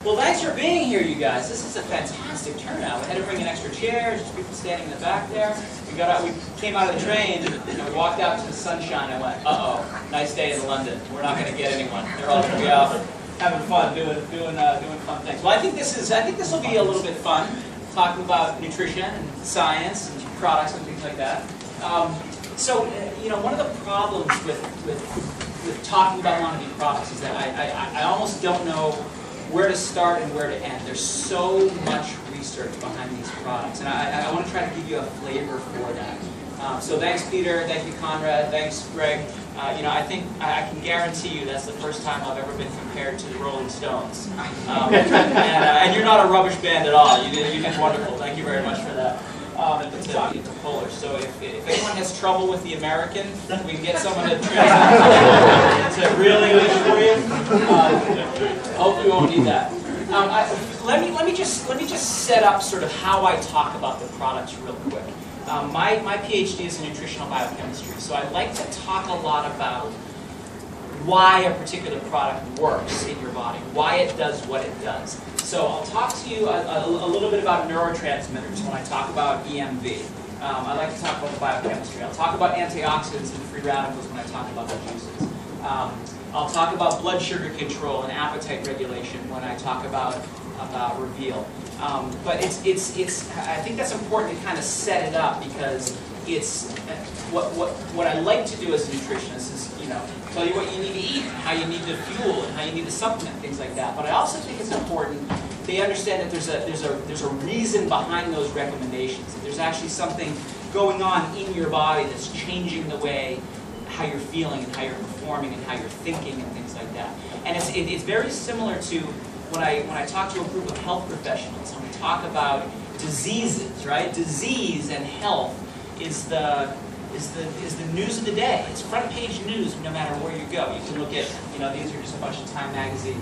Well, thanks for being here, you guys. This is a fantastic turnout. We had to bring an extra chair, just people standing in the back there. We came out of the train, and we walked out to the sunshine and went, uh-oh, nice day in London. We're not going to get anyone. They're all going to be out having fun, doing fun things. Well, I think this will be a little bit fun, talking about nutrition and science and products and things like that. One of the problems with talking about MonaVie products is that I almost don't know where to start and where to end. There's so much research behind these products, and I want to try to give you a flavor for that. So thanks, Peter. Thank you, Conrad. Thanks, Greg. I think I can guarantee you that's the first time I've ever been compared to the Rolling Stones. And you're not a rubbish band at all. You did wonderful. Thank you very much for that. To Polish. So if anyone has trouble with the American, we can get someone to translate to real English for you. Hopefully we won't need that. Let me just set up sort of how I talk about the products real quick. My PhD is in nutritional biochemistry, so I like to talk a lot about why a particular product works in your body, why it does what it does. So I'll talk to you a little bit about neurotransmitters when I talk about EMV. I like to talk about the biochemistry. I'll talk about antioxidants and free radicals when I talk about the juices. I'll talk about blood sugar control and appetite regulation when I talk about Reveal. But I think that's important to kind of set it up, because it's what I like to do as a nutritionist is, tell you what you need to eat, how you need to fuel, and how you need to supplement, things like that. But I also think it's important they understand that there's a reason behind those recommendations. That there's actually something going on in your body that's changing the way how you're feeling and how you're performing and how you're thinking and things like that. And it's very similar to when I talk to a group of health professionals and we talk about diseases, right? Disease and health is the news of the day. It's front page news no matter where you go. You can look at, these are just a bunch of Time magazine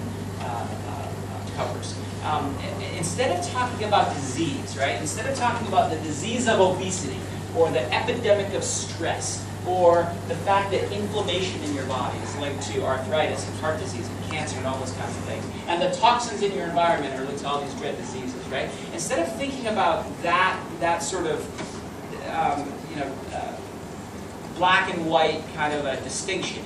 covers. Instead of talking about disease, right? Instead of talking about the disease of obesity or the epidemic of stress or the fact that inflammation in your body is linked to arthritis and heart disease and cancer and all those kinds of things, and the toxins in your environment are linked to all these dread diseases, right? Instead of thinking about that sort of black and white kind of a distinction,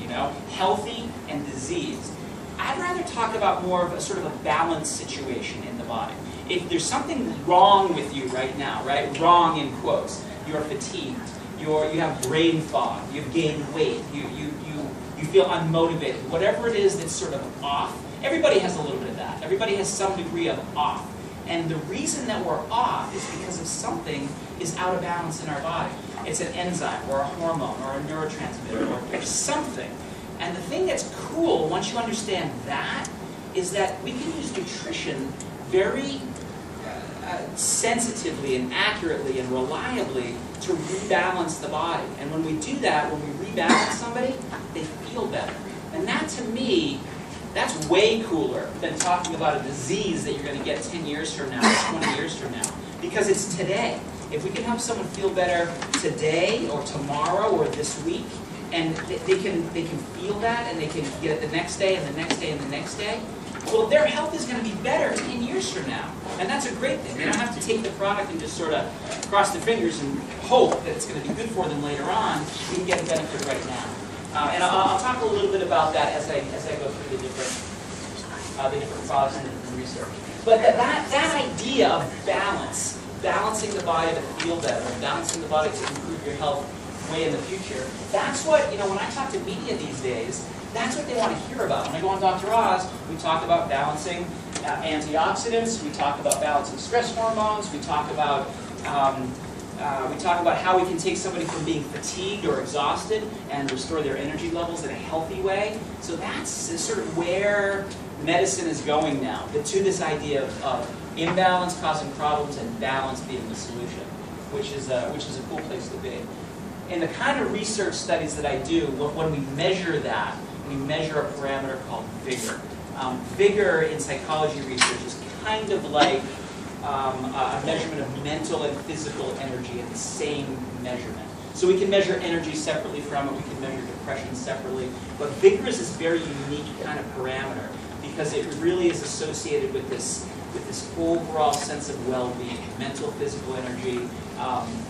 healthy and disease, I'd rather talk about more of a sort of a balanced situation in the body. If there's something wrong with you right now, right? Wrong in quotes. You're fatigued. You have brain fog. You've gained weight. You feel unmotivated. Whatever it is that's sort of off. Everybody has a little bit of that. Everybody has some degree of off. And the reason that we're off is because of something is out of balance in our body. It's an enzyme or a hormone or a neurotransmitter or something. And the thing that's cool, once you understand that, is that we can use nutrition very sensitively and accurately and reliably to rebalance the body. And when we do that, when we rebalance somebody, they feel better. And that, to me, that's way cooler than talking about a disease that you're going to get 10 years from now or 20 years from now. Because it's today. If we can help someone feel better today or tomorrow or this week, and they can feel that, and they can get it the next day and the next day and the next day, well, their health is going to be better 10 years from now. And that's a great thing. They don't have to take the product and just sort of cross their fingers and hope that it's going to be good for them later on. We can get a benefit right now. And I'll talk a little bit about that as I go through the different products and research. But that idea of balance, balancing the body to feel better, and balancing the body to improve your health way in the future, that's what, when I talk to media these days, that's what they want to hear about. When I go on Dr. Oz, we talk about balancing antioxidants, we talk about balancing stress hormones, we talk about how we can take somebody from being fatigued or exhausted and restore their energy levels in a healthy way. So that's sort of where medicine is going now, to this idea of imbalance causing problems and balance being the solution, which is a cool place to be. In the kind of research studies that I do, when we measure that, we measure a parameter called vigor. Vigor in psychology research is kind of like a measurement of mental and physical energy in the same measurement. So we can measure energy separately from it, we can measure depression separately, but vigor is this very unique kind of parameter because it really is associated with this overall sense of well-being, mental, physical energy.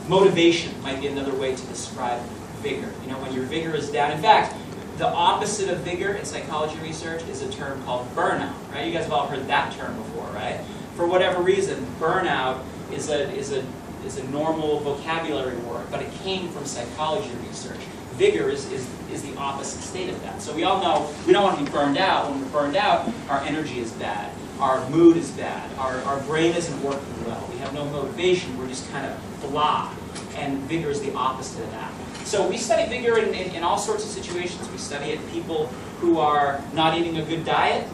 Motivation might be another way to describe vigor. You know, when your vigor is down. In fact, the opposite of vigor in psychology research is a term called burnout, right? You guys have all heard that term before, right? For whatever reason, burnout is a normal vocabulary word, but it came from psychology research. Vigor is the opposite state of that. So we all know we don't want to be burned out. When we're burned out, our energy is bad, our mood is bad, our brain isn't working well, we have no motivation, we're just kind of blah. And vigor is the opposite of that. So we study vigor in all sorts of situations. We study it in people who are not eating a good diet,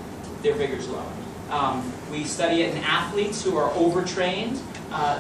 their vigor's low. We study it in athletes who are overtrained,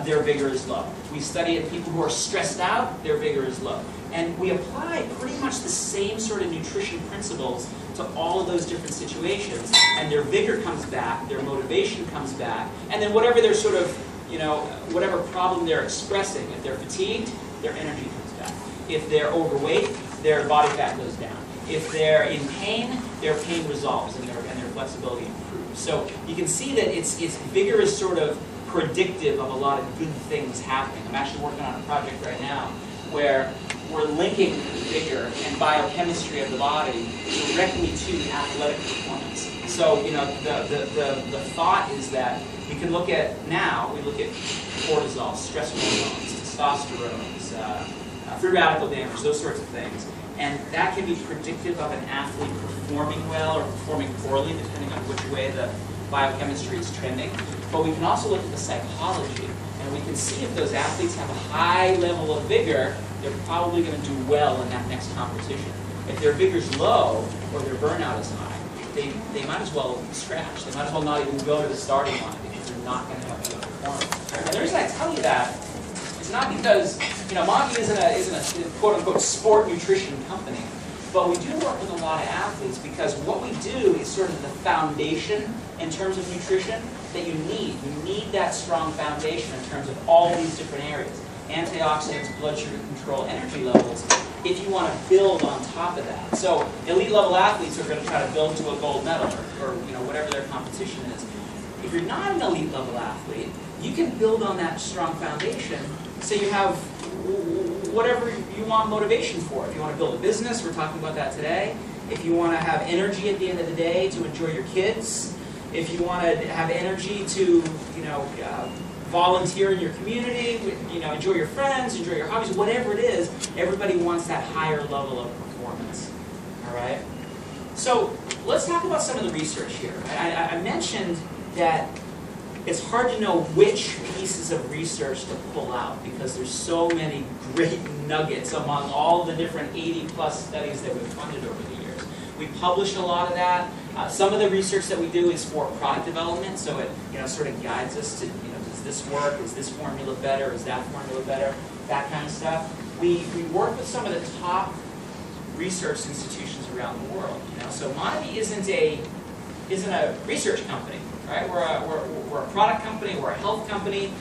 their vigor is low. We study it in people who are stressed out, their vigor is low. And we apply pretty much the same sort of nutrition principles to all of those different situations, and their vigor comes back, their motivation comes back, and then whatever their sort of, you know, whatever problem they're expressing, if they're fatigued, their energy comes back. If they're overweight, their body fat goes down. If they're in pain, their pain resolves and their flexibility improves. So you can see that its vigor is sort of predictive of a lot of good things happening. I'm actually working on a project right now where we're linking vigor and biochemistry of the body directly to athletic performance. So, you know, the thought is that we can look at, now, we look at cortisol, stress hormones, testosterone, free radical damage, those sorts of things. And that can be predictive of an athlete performing well or performing poorly, depending on which way the biochemistry is trending. But we can also look at the psychology, and we can see if those athletes have a high level of vigor, they're probably going to do well in that next competition. If their vigor's low or their burnout is high, they might as well scratch. They might as well not even go to the starting line because they're not going to have good performance. And the reason I tell you that is not because, you know, MonaVie isn't a quote-unquote sport nutrition company, but we do work with a lot of athletes because what we do is sort of the foundation in terms of nutrition that you need. You need that strong foundation in terms of all these different areas. Antioxidants, blood sugar control, energy levels, if you want to build on top of that. So elite level athletes are going to try to build to a gold medal or you know, whatever their competition is. If you're not an elite level athlete, you can build on that strong foundation so you have whatever you want motivation for. If you want to build a business, we're talking about that today. If you want to have energy at the end of the day to enjoy your kids, if you want to have energy to, you know, volunteer in your community, you know, enjoy your friends, enjoy your hobbies, whatever it is, everybody wants that higher level of performance. All right? So let's talk about some of the research here. I mentioned that it's hard to know which pieces of research to pull out because there's so many great nuggets among all the different 80-plus studies that we've funded over the years. We publish a lot of that. Some of the research that we do is for product development, so it, you know, sort of guides us to, you know, does this work? Is this formula better? Is that formula better? That kind of stuff. We work with some of the top research institutions around the world. You know, so MonaVie isn't a research company, right? We're a product company. We're a health company,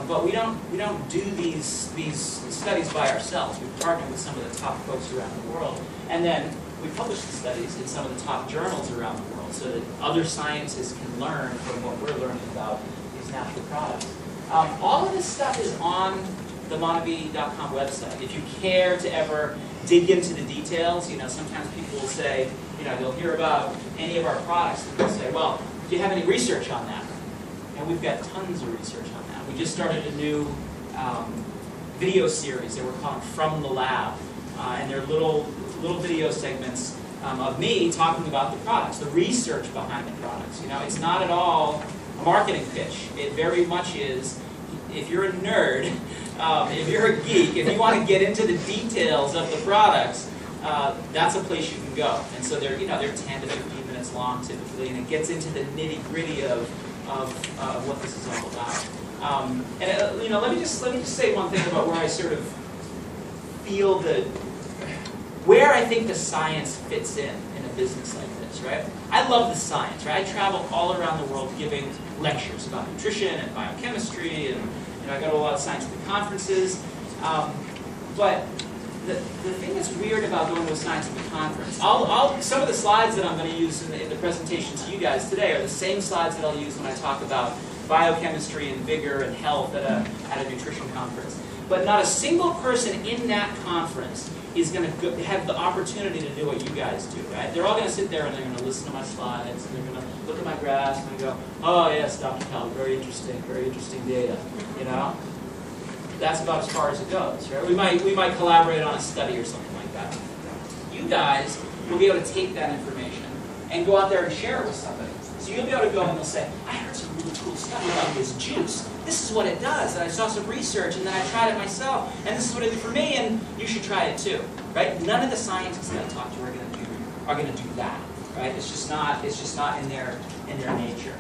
but we don't do these studies by ourselves. We partner with some of the top folks around the world, and then we publish the studies in some of the top journals around the world so that other scientists can learn from what we're learning about these natural products. All of this stuff is on the MonaVie.com website. If you care to ever dig into the details, you know, sometimes people will say, you know, they'll hear about any of our products and they'll say, well, do you have any research on that? And we've got tons of research on that. We just started a new video series that we're calling From the Lab, and they're little video segments of me talking about the products, the research behind the products. You know, it's not at all a marketing pitch. It very much is, if you're a nerd, if you're a geek, if you want to get into the details of the products, that's a place you can go. And so they're 10 to 15 minutes long typically, and it gets into the nitty-gritty of what this is all about. You know, let me just say one thing about where I sort of feel where I think the science fits in a business like this, right? I love the science, right? I travel all around the world giving lectures about nutrition and biochemistry, and you know, I go to a lot of scientific conferences. But the thing that's weird about going to a scientific conference, some of the slides that I'm going to use in the presentation to you guys today are the same slides that I'll use when I talk about biochemistry and vigor and health at a nutrition conference. But not a single person in that conference is going to have the opportunity to do what you guys do, right? They're all going to sit there and they're going to listen to my slides, and they're going to look at my graphs and go, oh yes, Dr. Talbott, very interesting data, you know? That's about as far as it goes, right? We might collaborate on a study or something like that. You guys will be able to take that information and go out there and share it with somebody. So you'll be able to go and they'll say, I heard some really cool stuff about this juice. This is what it does, and I saw some research, and then I tried it myself, and this is what it did for me, and you should try it too, right? None of the scientists that I talk to are going to do that, right? It's just not in their nature.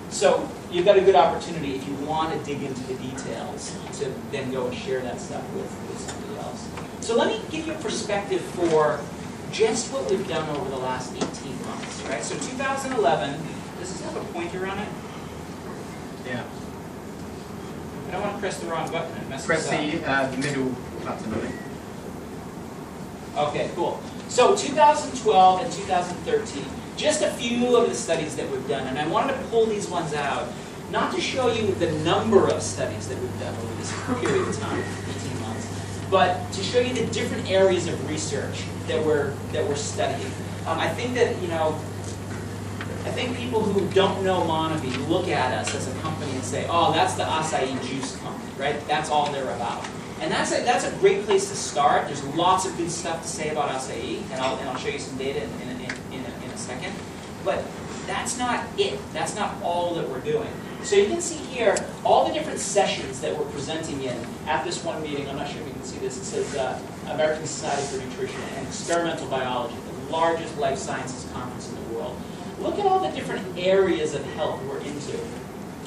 So you've got a good opportunity if you want to dig into the details to then go and share that stuff with somebody else. So let me give you a perspective for just what we've done over the last 18 months, right? So 2011, does this have a pointer on it? Yeah. I don't want to press the wrong button and mess Press this up. the middle button. Okay, cool. So 2012 and 2013, just a few of the studies that we've done, and I wanted to pull these ones out, not to show you the number of studies that we've done over this period of time, 18 months, but to show you the different areas of research that we're studying. I think that, you know, I think people who don't know MonaVie look at us as a company and say, oh, that's the acai juice company, right? That's all they're about. And that's a great place to start. There's lots of good stuff to say about acai, and I'll show you some data in a second. But that's not it. That's not all that we're doing. So you can see here all the different sessions that we're presenting in at this one meeting. I'm not sure if you can see this. It says American Society for Nutrition and Experimental Biology, the largest life sciences conference in the world. Look at all the different areas of health we're into.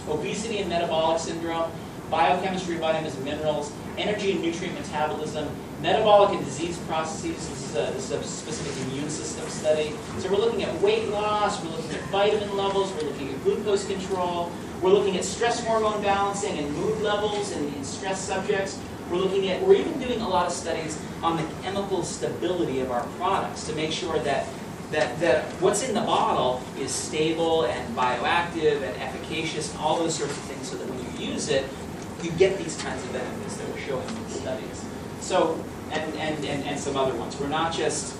Obesity and metabolic syndrome, biochemistry, vitamins and minerals, energy and nutrient metabolism, metabolic and disease processes. This is a specific immune system study. So we're looking at weight loss, we're looking at vitamin levels, we're looking at glucose control, we're looking at stress hormone balancing and mood levels in stress subjects. We're even doing a lot of studies on the chemical stability of our products to make sure that what's in the bottle is stable and bioactive and efficacious and all those sorts of things, so that when you use it, you get these kinds of benefits that we're showing in these studies. So, and some other ones. We're not just,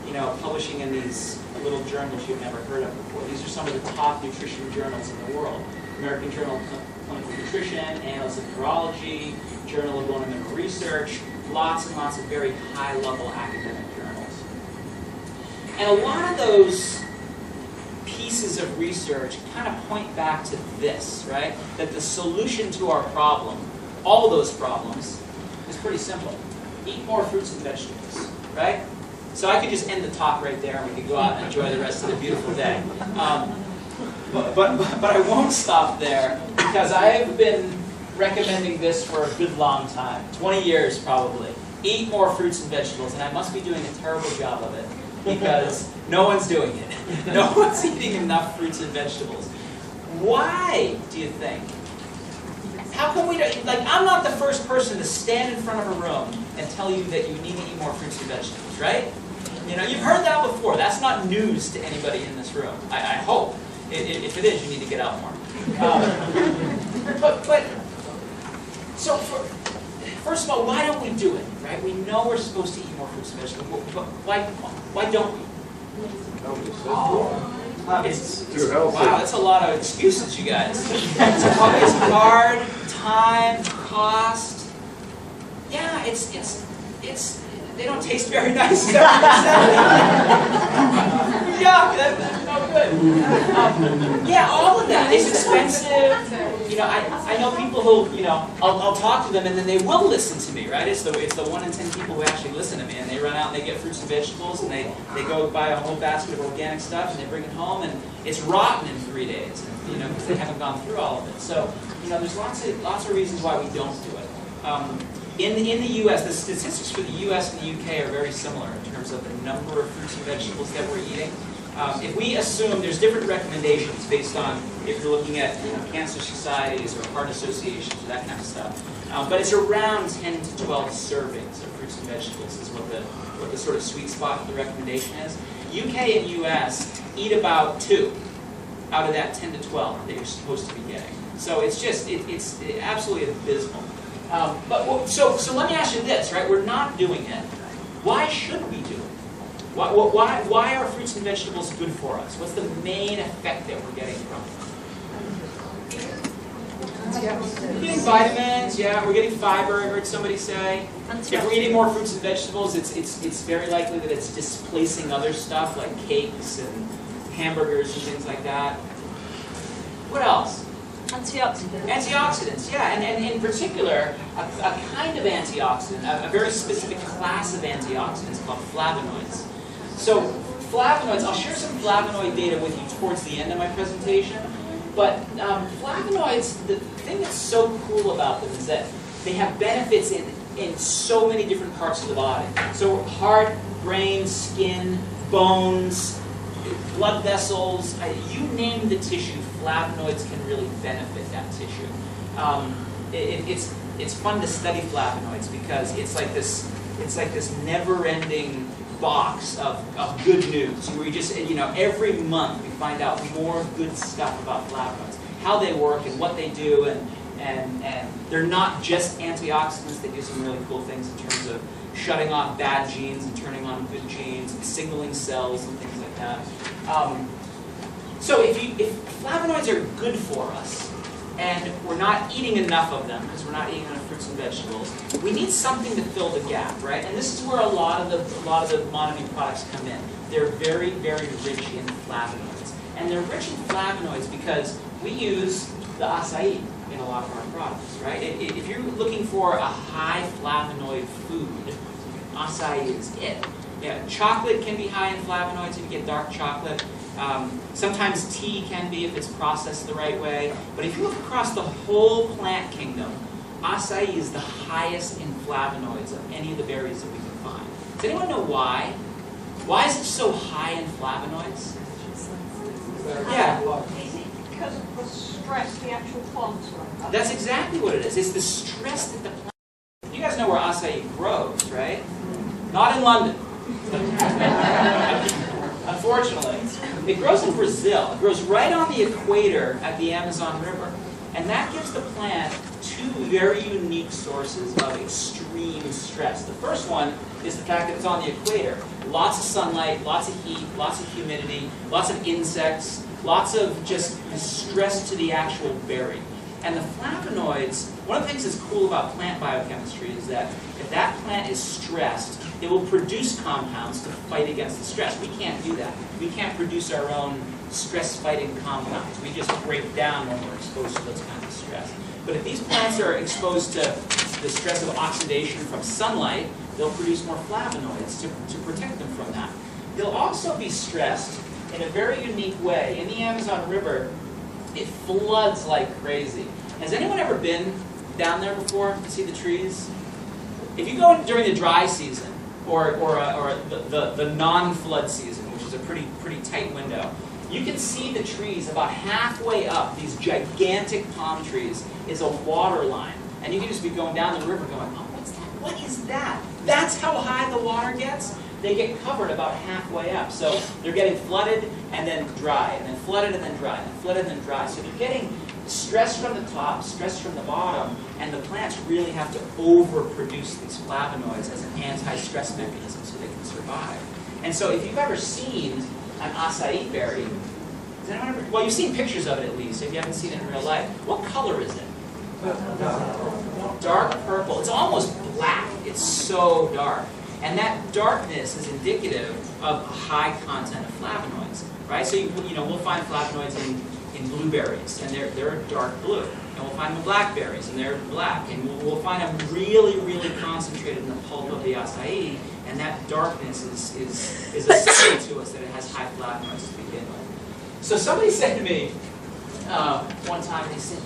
you know, publishing in these little journals you've never heard of before. These are some of the top nutrition journals in the world. American Journal of Clinical Nutrition, Annals of Neurology, Journal of Bone and Mineral Research, lots and lots of very high-level academic journals. And a lot of those pieces of research kind of point back to this, right? That the solution to our problem, all those problems, is pretty simple. Eat more fruits and vegetables, right? So I could just end the talk right there and we could go out and enjoy the rest of the beautiful day. But I won't stop there, because I've been recommending this for a good long time, 20 years probably. Eat more fruits and vegetables, and I must be doing a terrible job of it, because no one's doing it. No one's eating enough fruits and vegetables. Why, do you think? How come we don't, like, I'm not the first person to stand in front of a room and tell you that you need to eat more fruits and vegetables, right? You know, you've heard that before. That's not news to anybody in this room. I hope. If it is, you need to get out more. So first of all, why don't we do it, right? We know we're supposed to eat more fruits and vegetables, but why don't we? It's too healthy. Wow, that's a lot of excuses, you guys. It's hard, time, cost. Yeah, it's they don't taste very nice. Yuck, that's no good. Yeah, all of that. It's expensive. You know, I know people who, you know, I'll talk to them and then they will listen to me, right? It's the 1 in 10 people who actually listen to me, and they run out and they get fruits and vegetables and they go buy a whole basket of organic stuff and they bring it home and it's rotten in 3 days, you know, because they haven't gone through all of it. So, you know, there's lots of reasons why we don't do it. In the U.S., the statistics for the U.S. and the U.K. are very similar in terms of the number of fruits and vegetables that we're eating. If we assume there's different recommendations based on if you're looking at cancer societies or heart associations or that kind of stuff, but it's around 10 to 12 servings of fruits and vegetables is what the sort of sweet spot of the recommendation is. UK and US eat about 2 out of that 10 to 12 that you're supposed to be getting. So it's just, it's absolutely abysmal. So let me ask you this, right? We're not doing it. Why should we do it? Why are fruits and vegetables good for us? What's the main effect that we're getting from them? We're getting vitamins, yeah, we're getting fiber, I heard somebody say. If we're eating more fruits and vegetables, it's very likely that it's displacing other stuff like cakes and hamburgers and things like that. What else? Antioxidants. Antioxidants, yeah, and in particular, a kind of antioxidant, a very specific class of antioxidants called flavonoids. So flavonoids, I'll share some flavonoid data with you towards the end of my presentation, but flavonoids, the thing that's so cool about them is that they have benefits in so many different parts of the body. So heart, brain, skin, bones, blood vessels, you name the tissue, flavonoids can really benefit that tissue. It's fun to study flavonoids because it's like this never-ending box of good news where you just, every month we find out more good stuff about flavonoids, how they work and what they do, and they're not just antioxidants. They do some really cool things in terms of shutting off bad genes and turning on good genes, and signaling cells and things like that. So if flavonoids are good for us, and we're not eating enough of them because we're not eating enough fruits and vegetables, we need something to fill the gap, right? And this is where a lot of the MonaVie products come in. They're very, very rich in flavonoids, and they're rich in flavonoids because we use the acai in a lot of our products, right? If you're looking for a high flavonoid food, acai is it. Yeah, chocolate can be high in flavonoids if you get dark chocolate. Sometimes tea can be if it's processed the right way. But if you look across the whole plant kingdom, acai is the highest in flavonoids of any of the berries that we can find. Does anyone know why? Why is it so high in flavonoids? Yeah. Because of the stress the actual plants are under. That's exactly what it is. It's the stress that the plant... You guys know where acai grows, right? Not in London. Unfortunately. It grows in Brazil. It grows right on the equator at the Amazon River. And that gives the plant 2 very unique sources of extreme stress. The first one is the fact that it's on the equator. Lots of sunlight, lots of heat, lots of humidity, lots of insects, lots of just stress to the actual berry. And the flavonoids, one of the things that's cool about plant biochemistry is that if that plant is stressed, it will produce compounds to fight against the stress. We can't do that. We can't produce our own stress-fighting compounds. We just break down when we're exposed to those kinds of stress. But if these plants are exposed to the stress of oxidation from sunlight, they'll produce more flavonoids to protect them from that. They'll also be stressed in a very unique way. In the Amazon River, it floods like crazy. Has anyone ever been down there before to see the trees? If you go during the dry season, or the non-flood season, which is a pretty tight window, you can see the trees about halfway up. These gigantic palm trees is a water line, and you can just be going down the river going, oh, what's that? What is that? That's how high the water gets? They get covered about halfway up. So they're getting flooded and then dry, and then flooded and then dry, and then flooded and then dry. So they're getting stress from the top, stress from the bottom, and the plants really have to overproduce these flavonoids as an anti-stress mechanism so they can survive. And so if you've ever seen an acai berry, has anyone ever, well, you've seen pictures of it at least, if you haven't seen it in real life. What color is it? Dark purple. It's almost black. It's so dark. And that darkness is indicative of a high content of flavonoids, right? So we'll find flavonoids in blueberries, and they're dark blue. And we'll find them in blackberries, and they're black. And we'll find them really, really concentrated in the pulp of the acai, and that darkness is a sign to us that it has high flavonoids to begin with. So somebody said to me one time, they said,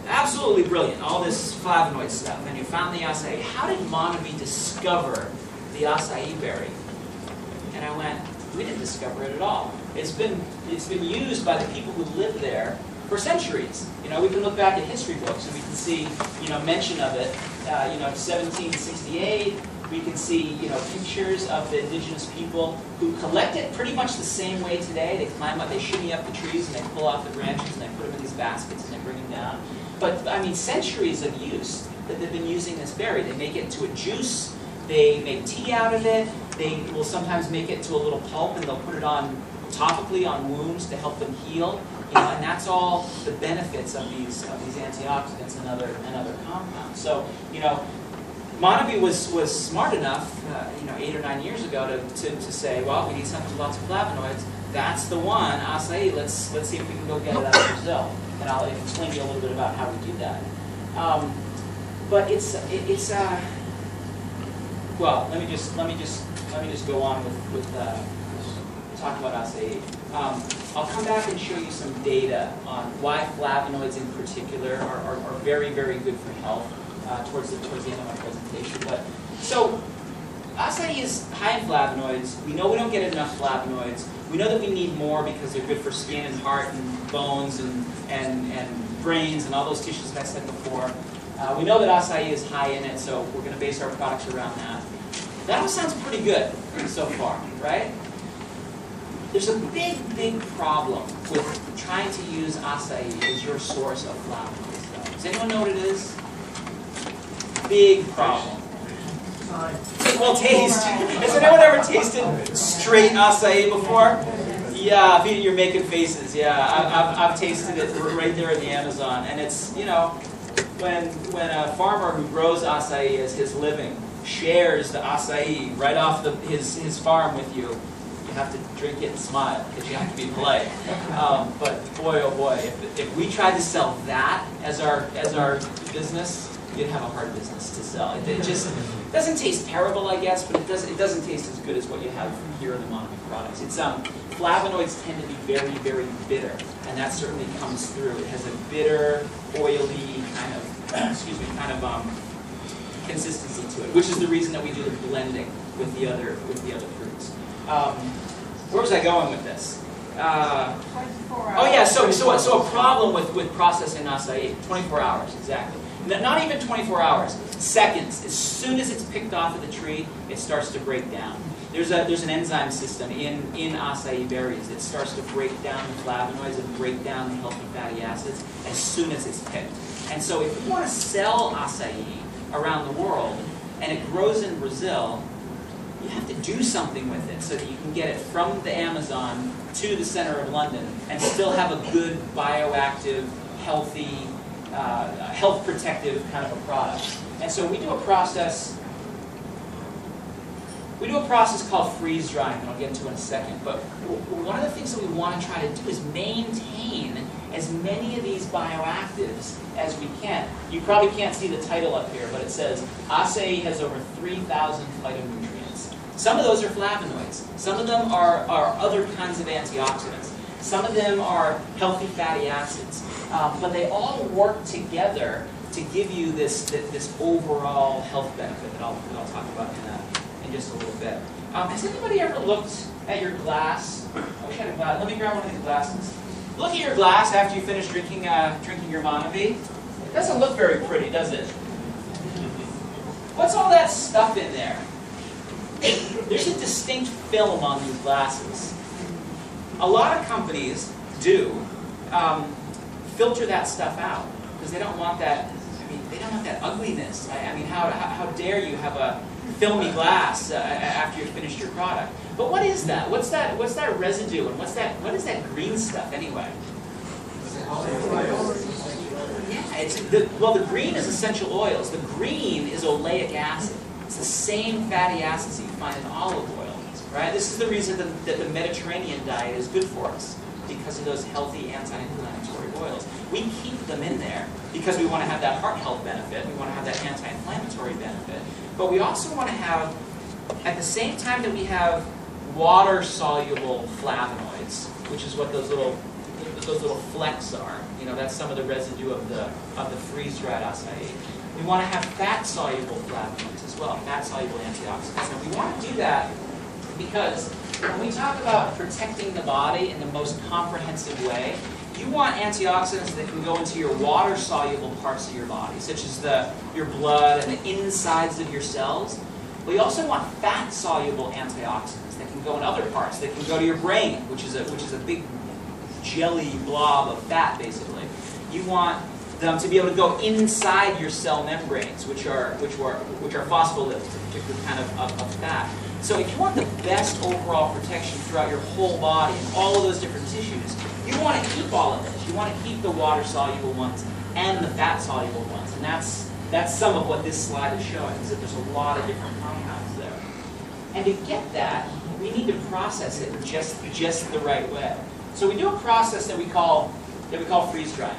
absolutely brilliant, all this flavonoid stuff, and you found the acai. How did MonaVie discover the acai berry? And I went, We didn't discover it at all. It's been used by the people who live there for centuries. You know, we can look back at history books and we can see, you know, mention of it. 1768. We can see, you know, pictures of the indigenous people who collect it pretty much the same way today. They climb up, they shimmy up the trees, and they pull off the branches, and they put them in these baskets, and they bring them down. But I mean, centuries of use that they've been using this berry. They make it into a juice. They make tea out of it. They will sometimes make it to a little pulp, and they'll put it on topically on wounds to help them heal. You know, and that's all the benefits of these antioxidants and other compounds. So, you know, MonaVie was smart enough, 8 or 9 years ago to say, well, we need something with lots of flavonoids. That's the one, acai. Let's see if we can go get it out of Brazil, and I'll explain to you a little bit about how we do that. But well, let me just go on with talk about acai. I'll come back and show you some data on why flavonoids in particular are very, very good for health towards the end of my presentation. But so acai is high in flavonoids. We know we don't get enough flavonoids. We know that we need more because they're good for skin and heart and bones and brains and all those tissues that I said before. We know that acai is high in it, so we're going to base our products around that. That all sounds pretty good so far, right? There's a big, big problem with trying to use acai as your source of flavonoids, though. Does anyone know what it is? Big problem. Well, taste. Has anyone ever tasted straight acai before? Yeah, you're making faces. Yeah, I've tasted it right there in the Amazon, and it's, you know, when a farmer who grows acai as his living shares the acai right off his farm with you, you have to drink it and smile because you have to be polite. But boy, oh boy, if we tried to sell that as our business, you'd have a hard business to sell. It just doesn't taste terrible, I guess, but it doesn't taste as good as what you have here in the MonaVie products. It's flavonoids tend to be very, very bitter, and that certainly comes through. It has a bitter, oily kind of consistency to it, which is the reason that we do the blending with the other fruits. Where was I going with this? 24 hours. Oh yeah, so a problem with processing acai, 24 hours, exactly. Not even 24 hours, seconds. As soon as it's picked off of the tree, it starts to break down. There's an enzyme system in acai berries that starts to break down the flavonoids and break down the healthy fatty acids as soon as it's picked. And so if you want to sell acai around the world, and it grows in Brazil, you have to do something with it so that you can get it from the Amazon to the center of London and still have a good bioactive, healthy, health protective kind of a product. And so we do a process called freeze drying that I'll get into in a second. But one of the things that we want to try to do is maintain as many of these bioactives as we can. You probably can't see the title up here, but it says acai has over 3,000 phytonutrients. Some of those are flavonoids. Some of them are other kinds of antioxidants. Some of them are healthy fatty acids. But they all work together to give you this overall health benefit that I'll talk about in just a little bit. Has anybody ever looked at your glass? I wish I had a glass. Let me grab one of these glasses. Look at your glass after you finish drinking your MonaVie. It doesn't look very pretty, does it? What's all that stuff in there? There's a distinct film on these glasses. A lot of companies do filter that stuff out because they don't want that. I mean, they don't want that ugliness. I mean, how dare you have a filmy glass after you've finished your product? But what is that? What's that residue, and what is that green stuff anyway? Yeah, the green is essential oils. The green is oleic acid. It's the same fatty acids that you find in olive oil, right? This is the reason that the Mediterranean diet is good for us, because of those healthy anti-inflammatory oils. We keep them in there because we want to have that heart health benefit, we want to have that anti-inflammatory benefit, but we also want to have, at the same time that we have water-soluble flavonoids, which is what those little flecks are. You know, that's some of the residue of the freeze-dried acai. We want to have fat-soluble flavonoids as well, fat-soluble antioxidants. And we want to do that because when we talk about protecting the body in the most comprehensive way, you want antioxidants that can go into your water-soluble parts of your body, such as your blood and the insides of your cells. But you also want fat-soluble antioxidants that can go in other parts, that can go to your brain, which is a big jelly blob of fat, basically. You want them to be able to go inside your cell membranes, which are phospholipids, a particular kind of fat. So if you want the best overall protection throughout your whole body and all of those different tissues, you want to keep all of this. You want to keep the water-soluble ones and the fat-soluble ones. And that's some of what this slide is showing, is that there's a lot of different compounds there. And to get that, we need to process it just the right way. So we do a process that we call freeze drying.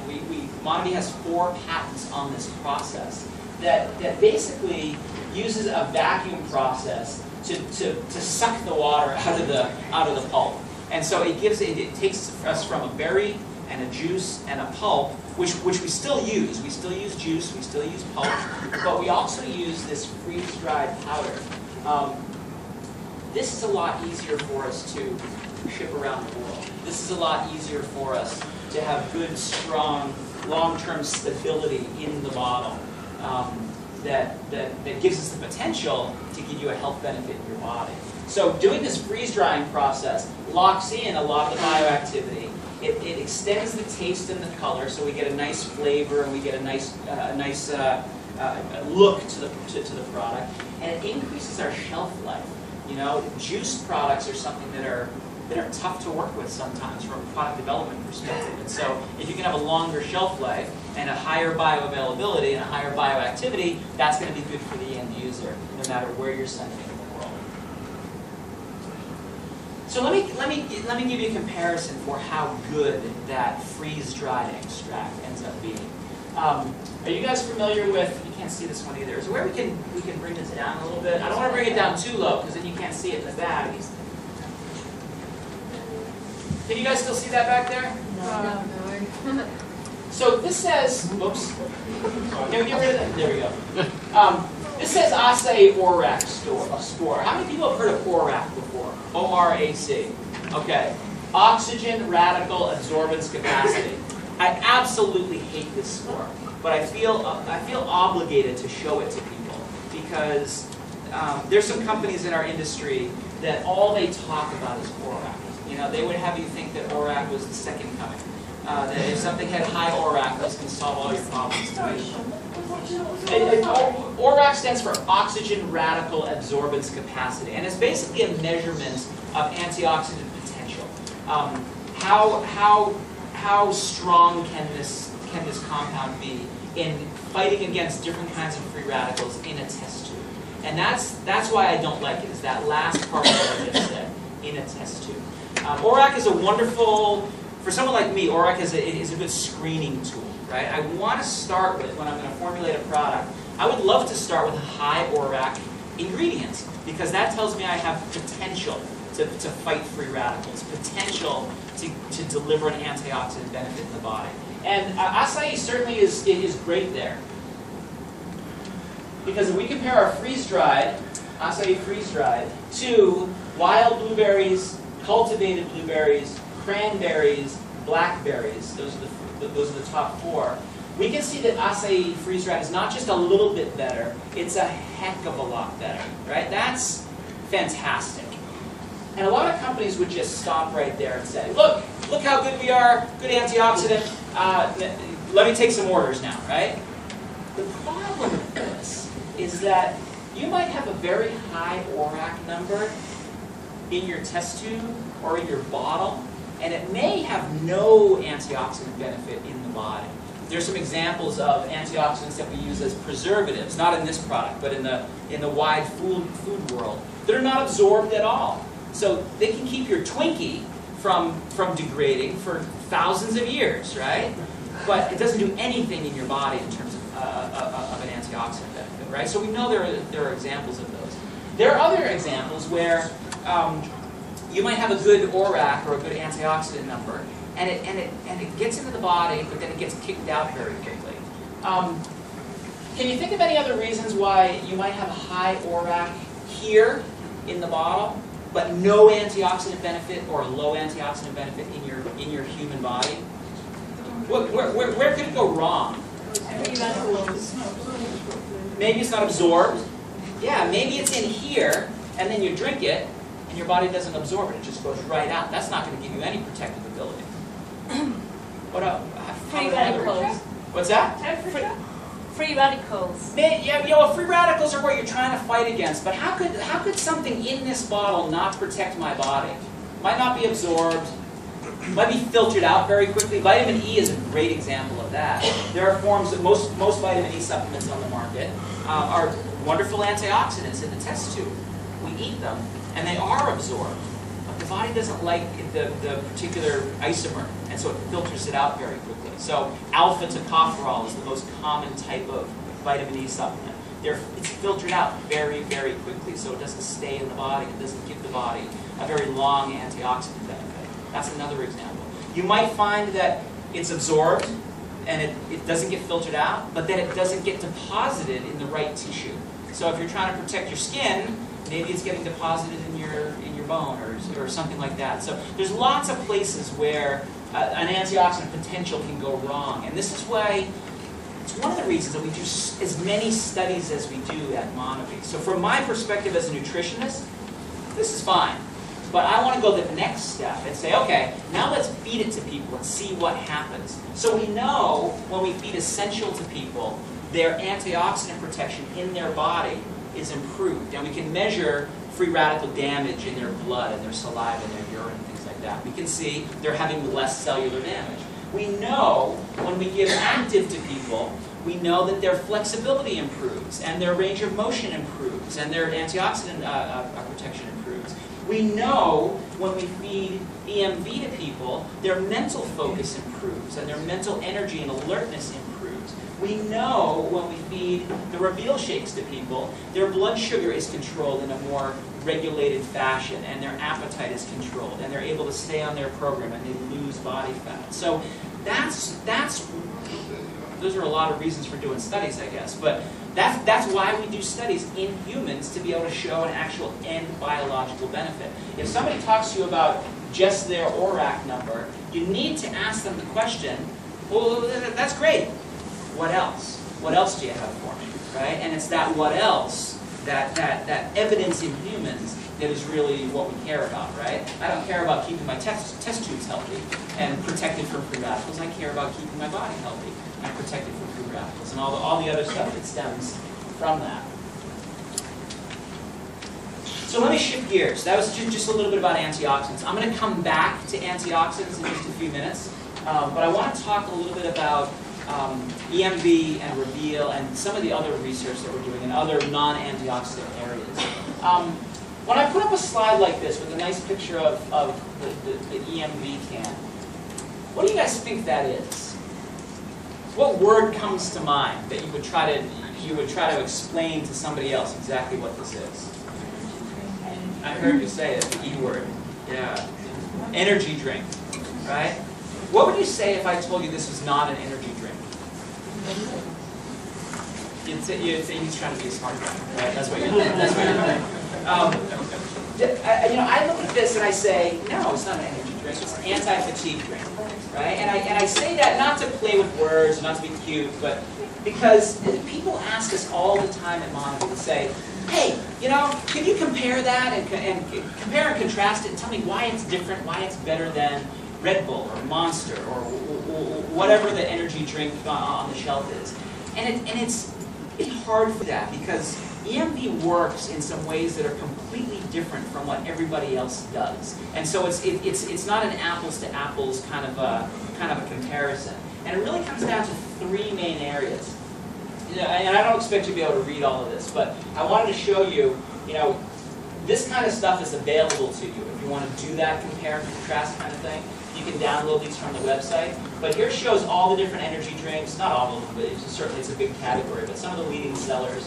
MonaVie has 4 patents on this process that basically uses a vacuum process to suck the water out of the pulp. And so it takes us from a berry and a juice and a pulp, which we still use. We still use juice, we still use pulp, but we also use this freeze-dried powder. This is a lot easier for us to ship around the world. This is a lot easier for us to have good, strong, long-term stability in the bottle that gives us the potential to give you a health benefit in your body. So doing this freeze-drying process locks in a lot of the bioactivity. It extends the taste and the color, so we get a nice flavor and we get a nice look to the product, and it increases our shelf life. You know, juiced products are something that are tough to work with sometimes from a product development perspective. And so if you can have a longer shelf life and a higher bioavailability and a higher bioactivity, that's going to be good for the end user, no matter where you're sending it in the world. So let me give you a comparison for how good that freeze-dried extract ends up being. Are you guys familiar with? You can't see this one either. Is there where we can bring this down a little bit? I don't want to bring it down too low because then you can't see it in the bag. Can you guys still see that back there? No. So this says, oops. Can we get rid of that? There we go. This says acai ORAC spore. How many people have heard of ORAC before? O-R-A-C. Okay. Oxygen radical absorbance capacity. I absolutely hate this spore, but I feel obligated to show it to people because there's some companies in our industry that all they talk about is ORAC. You know, they would have you think that ORAC was the second coming. That if something had high ORAC, this can solve all your problems. ORAC stands for oxygen radical absorbance capacity, and it's basically a measurement of antioxidant potential. How strong can this compound be in fighting against different kinds of free radicals in a test tube? And that's why I don't like it. Is that last part of what I just said, in a test tube. ORAC is a wonderful, for someone like me, ORAC is a good screening tool, right? I want to start with, when I'm going to formulate a product, I would love to start with high ORAC ingredients, because that tells me I have potential to fight free radicals, potential to deliver an antioxidant benefit in the body. And acai certainly is great there. Because if we compare our freeze-dried, acai freeze-dried, to wild blueberries, cultivated blueberries, cranberries, blackberries, those are the top 4, we can see that acai freeze-dried is not just a little bit better, it's a heck of a lot better, right? That's fantastic. And a lot of companies would just stop right there and say, look how good we are, good antioxidant, let me take some orders now, right? The problem with this is that you might have a very high ORAC number in your test tube or in your bottle, and it may have no antioxidant benefit in the body. There's some examples of antioxidants that we use as preservatives, not in this product, but in the wide food world, that are not absorbed at all. So they can keep your Twinkie from degrading for thousands of years, right? But it doesn't do anything in your body in terms of an antioxidant benefit, right? So we know there are examples of those. There are other examples where you might have a good ORAC or a good antioxidant number, and it gets into the body, but then it gets kicked out very quickly. Can you think of any other reasons why you might have a high ORAC here in the bottle, but no antioxidant benefit or a low antioxidant benefit in your human body? Where could it go wrong? Maybe it's not absorbed. Yeah, maybe it's in here, and then you drink it, and your body doesn't absorb it. It just goes right out. That's not going to give you any protective ability. What else? Free radicals. What's that? Temperature? Free radicals. Yeah, free radicals are what you're trying to fight against. But how could something in this bottle not protect my body? Might not be absorbed. Might be filtered out very quickly. Vitamin E is a great example of that. There are forms that most vitamin E supplements on the market are wonderful antioxidants in the test tube. We eat them, and they are absorbed. But the body doesn't like the particular isomer, and so it filters it out very quickly. So alpha tocopherol is the most common type of vitamin E supplement. It's filtered out very, very quickly, so it doesn't stay in the body. It doesn't give the body a very long antioxidant benefit. That's another example. You might find that it's absorbed and it doesn't get filtered out, but then it doesn't get deposited in the right tissue. So if you're trying to protect your skin, maybe it's getting deposited in your bone or something like that. So there's lots of places where an antioxidant potential can go wrong. And this is why it's one of the reasons that we do as many studies as we do at MonaVie. So from my perspective as a nutritionist, this is fine. But I want to go the next step and say, okay, now let's feed it to people and see what happens. So we know when we feed essential to people, their antioxidant protection in their body is improved. And we can measure free radical damage in their blood and their saliva and their urine and things like that. We can see they're having less cellular damage. We know when we give active to people, we know that their flexibility improves and their range of motion improves and their antioxidant protection improves. We know when we feed EMV to people, their mental focus improves and their mental energy and alertness improves. We know when we feed the Reveal shakes to people, their blood sugar is controlled in a more regulated fashion and their appetite is controlled and they're able to stay on their program and they lose body fat. So those are a lot of reasons for doing studies, I guess, but that's why we do studies in humans, to be able to show an actual end biological benefit. If somebody talks to you about just their ORAC number, you need to ask them the question, well, that's great. What else? What else do you have for me? Right? And it's that what else, that evidence in humans that is really what we care about, right? I don't care about keeping my test tubes healthy and protected from free radicals. I care about keeping my body healthy and protected from free radicals and all the other stuff that stems from that. So let me shift gears. That was just a little bit about antioxidants. I'm going to come back to antioxidants in just a few minutes, but I want to talk a little bit about EMV and Reveal and some of the other research that we're doing in other non-antioxidant areas. When I put up a slide like this with a nice picture of the EMV can, what do you guys think that is? What word comes to mind that you would try to explain to somebody else exactly what this is? I heard you say it, the E word. Yeah. Energy drink, right? What would you say if I told you this was not an energy drink? You'd say he's trying to be a smart guy, right? That's what you're doing. I look at this and I say, no, it's not an energy drink. It's an anti-fatigue drink, right? And I say that not to play with words, not to be cute, but because people ask us all the time at MonaVie to say, hey, can you compare that and compare and contrast it and tell me why it's different, why it's better than Red Bull or Monster or whatever the energy drink on the shelf is. And it's hard for that because EMV works in some ways that are completely different from what everybody else does. And so it's not an apples to apples kind of a comparison. And it really comes down to three main areas. And I don't expect you to be able to read all of this, but I wanted to show you, this kind of stuff is available to you if you want to do that compare and contrast kind of thing. You can download these from the website. But here shows all the different energy drinks, not all of them, but certainly it's a big category, but some of the leading sellers,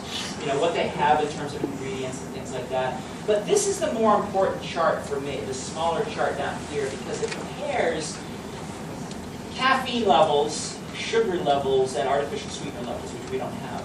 what they have in terms of ingredients and things like that. But this is the more important chart for me, the smaller chart down here, because it compares caffeine levels, sugar levels, and artificial sweetener levels, which we don't have.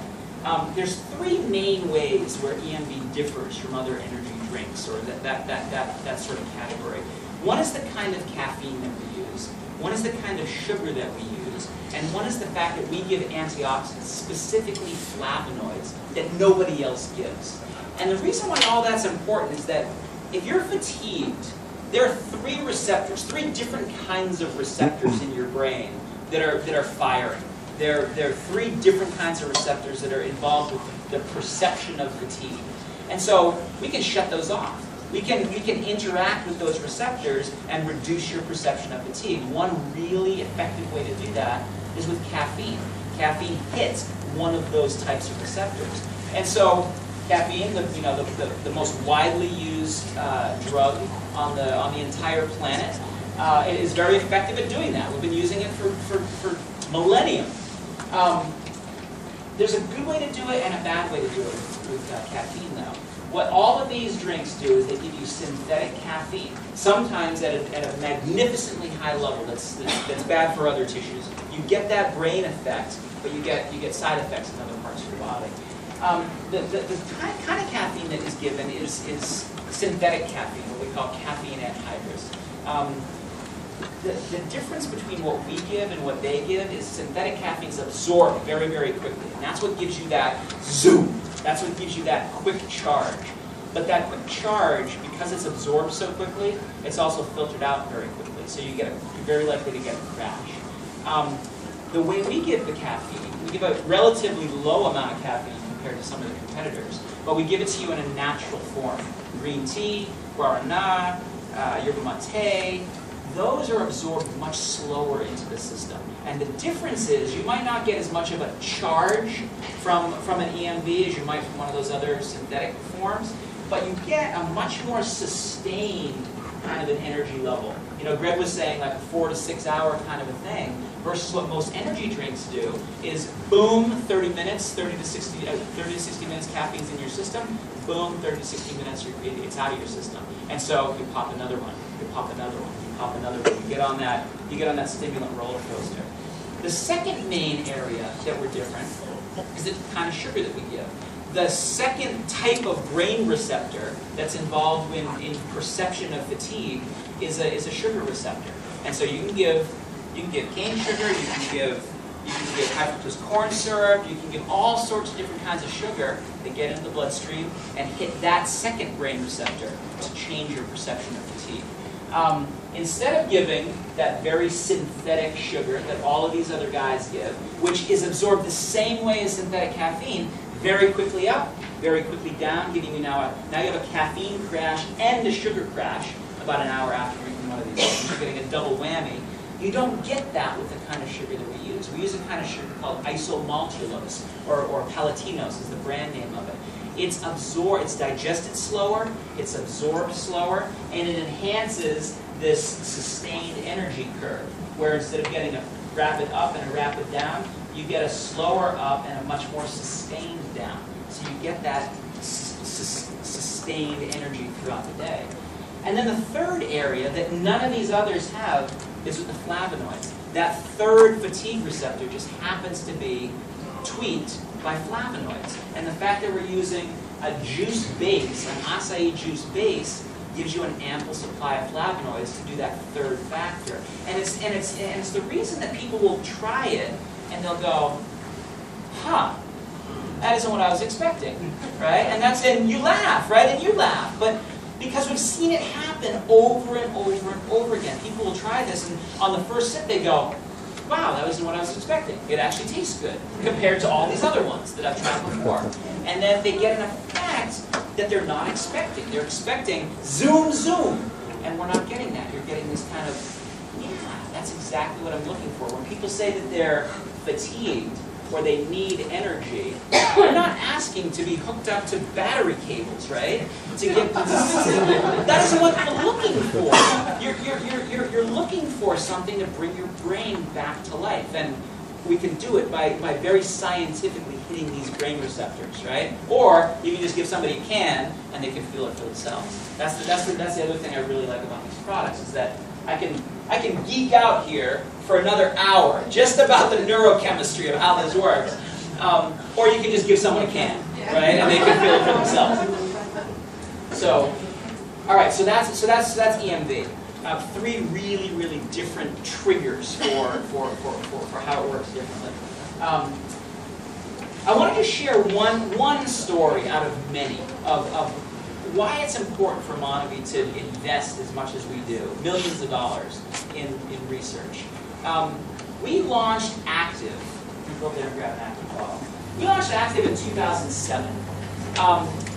There's three main ways where EMV differs from other energy drinks, or that sort of category. One is the kind of caffeine that we use, one is the kind of sugar that we use, and one is the fact that we give antioxidants, specifically flavonoids, that nobody else gives. And the reason why all that's important is that if you're fatigued, there are three receptors, three different kinds of receptors in your brain that are firing. There are three different kinds of receptors that are involved with the perception of fatigue. And so we can shut those off. We can interact with those receptors and reduce your perception of fatigue. One really effective way to do that is with caffeine. Caffeine hits one of those types of receptors. And so caffeine, the most widely used drug on the entire planet, is very effective at doing that. We've been using it for millennia. There's a good way to do it and a bad way to do it with caffeine, though. What all of these drinks do is they give you synthetic caffeine, sometimes at a magnificently high level that's bad for other tissues. You get that brain effect, but you get side effects in other parts of your body. The kind of caffeine that is given is synthetic caffeine, what we call caffeine anhydrous. The difference between what we give and what they give is synthetic caffeine is absorbed very, very quickly. And that's what gives you that zoom. That's what gives you that quick charge. But that quick charge, because it's absorbed so quickly, it's also filtered out very quickly. So you're very likely to get a crash. The way we give the caffeine, we give a relatively low amount of caffeine compared to some of the competitors, but we give it to you in a natural form. Green tea, guarana, yerba mate, those are absorbed much slower into the system. And the difference is you might not get as much of a charge from an EMV as you might from one of those other synthetic forms, but you get a much more sustained kind of an energy level. You know, Greg was saying like a 4 to 6 hour kind of a thing, versus what most energy drinks do is boom, 30 minutes, 30 to 60 minutes caffeine's in your system, boom, 30 to 60 minutes it's out of your system. And so you pop another one, you pop another one, you pop another one, you get on that stimulant roller coaster. The second main area that we're different is the kind of sugar that we give. The second type of brain receptor that's involved in perception of fatigue is a sugar receptor. And so you can give cane sugar, you can give high fructose corn syrup, you can give all sorts of different kinds of sugar that get into the bloodstream and hit that second brain receptor to change your perception of fatigue. Instead of giving that very synthetic sugar that all of these other guys give, which is absorbed the same way as synthetic caffeine, very quickly up, very quickly down, giving you now you have a caffeine crash and a sugar crash about an hour after drinking one of these things. You're getting a double whammy. You don't get that with the kind of sugar that we use. We use a kind of sugar called isomaltulose, or palatinos is the brand name of it. It's absorbed, it's digested slower, it's absorbed slower, and it enhances this sustained energy curve, where instead of getting a rapid up and a rapid down, you get a slower up and a much more sustained down. So you get that sustained energy throughout the day. And then the third area that none of these others have is with the flavonoids. That third fatigue receptor just happens to be tweaked by flavonoids. And the fact that we're using a juice base, an acai juice base, gives you an ample supply of flavonoids to do that third factor. And it's the reason that people will try it and they'll go, huh, that isn't what I was expecting, right? And you laugh, right? And you laugh, but because we've seen it happen over and over and over again. People will try this, and on the first sip they go, wow, that wasn't what I was expecting. It actually tastes good compared to all these other ones that I've tried before. And then they get an effect that they're not expecting. They're expecting zoom, zoom, and we're not getting that. You're getting this kind of, yeah, that's exactly what I'm looking for. When people say that they're fatigued or they need energy, they're not asking to be hooked up to battery cables, right? That isn't what you're looking for. You're looking for something to bring your brain back to life, and we can do it by very scientifically hitting these brain receptors, right? Or you can just give somebody a can and they can feel it for themselves. That's the other thing I really like about these products, is that I can geek out here for another hour just about the neurochemistry of how this works. Or you can just give someone a can, right? And they can feel it for themselves. So, all right, so that's EMV. Three really different triggers for how it works differently. I wanted to share one story out of many of why it's important for MonaVie to invest as much as we do, millions of dollars in research. We launched Active. Let me go over there and grab an Active bottle. We launched Active in 2007.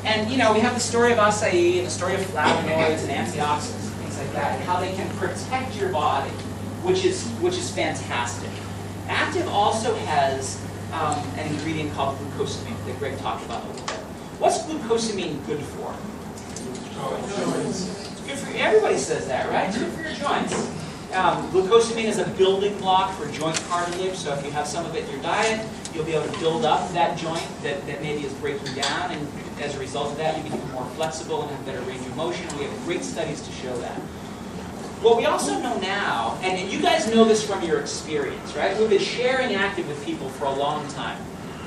And you know, we have the story of acai and the story of flavonoids and antioxidants and things like that, and how they can protect your body, which is fantastic. Active also has an ingredient called glucosamine that Greg talked about a little bit. What's glucosamine good for? It's good for you. Everybody says that, right? It's good for your joints. Glucosamine is a building block for joint cartilage, so if you have some of it in your diet, you'll be able to build up that joint that maybe is breaking down, and as a result of that, you become more flexible and have better range of motion. We have great studies to show that. What we also know now, and you guys know this from your experience, right? We've been sharing Active with people for a long time,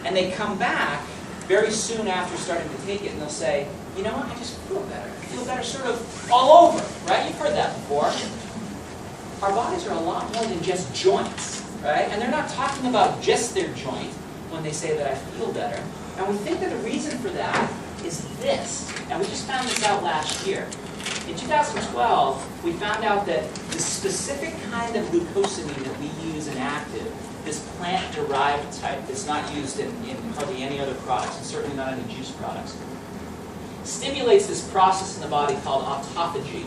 and they come back very soon after starting to take it, and they'll say, you know what, I just feel better. I feel better sort of all over, right? You've heard that before. Our bodies are a lot more than just joints, right? And they're not talking about just their joint when they say that I feel better. And we think that the reason for that is this. And we just found this out last year. In 2012, we found out that the specific kind of glucosamine that we use in Active, this plant-derived type that's not used in hardly any other products, and certainly not any juice products, stimulates this process in the body called autophagy.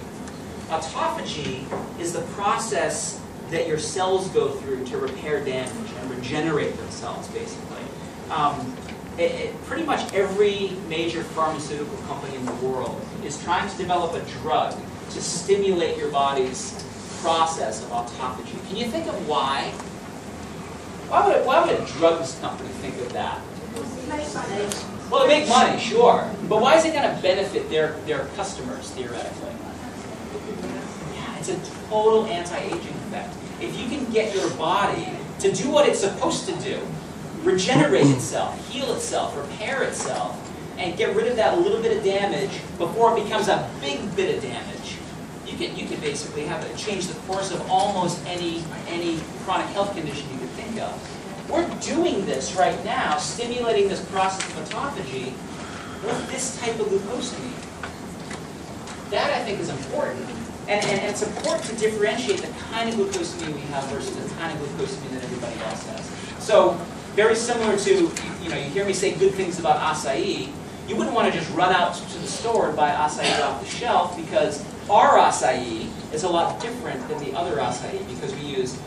Autophagy is the process that your cells go through to repair damage and regenerate themselves, basically. Pretty much every major pharmaceutical company in the world is trying to develop a drug to stimulate your body's process of autophagy. Can you think of why? Why would a drugs company think of that? Well, to make money, sure. But why is it going to benefit their customers, theoretically? Yeah, it's a total anti-aging effect. If you can get your body to do what it's supposed to do, regenerate itself, heal itself, repair itself, and get rid of that little bit of damage before it becomes a big bit of damage, you can basically change the course of almost any chronic health condition you could think of. We're doing this right now, stimulating this process of autophagy with this type of glucosamine. That, I think, is important. And it's important to differentiate the kind of glucosamine we have versus the kind of glucosamine that everybody else has. So, very similar to, you hear me say good things about acai. You wouldn't want to just run out to the store and buy acai off the shelf, because our acai is a lot different than the other acai, because we use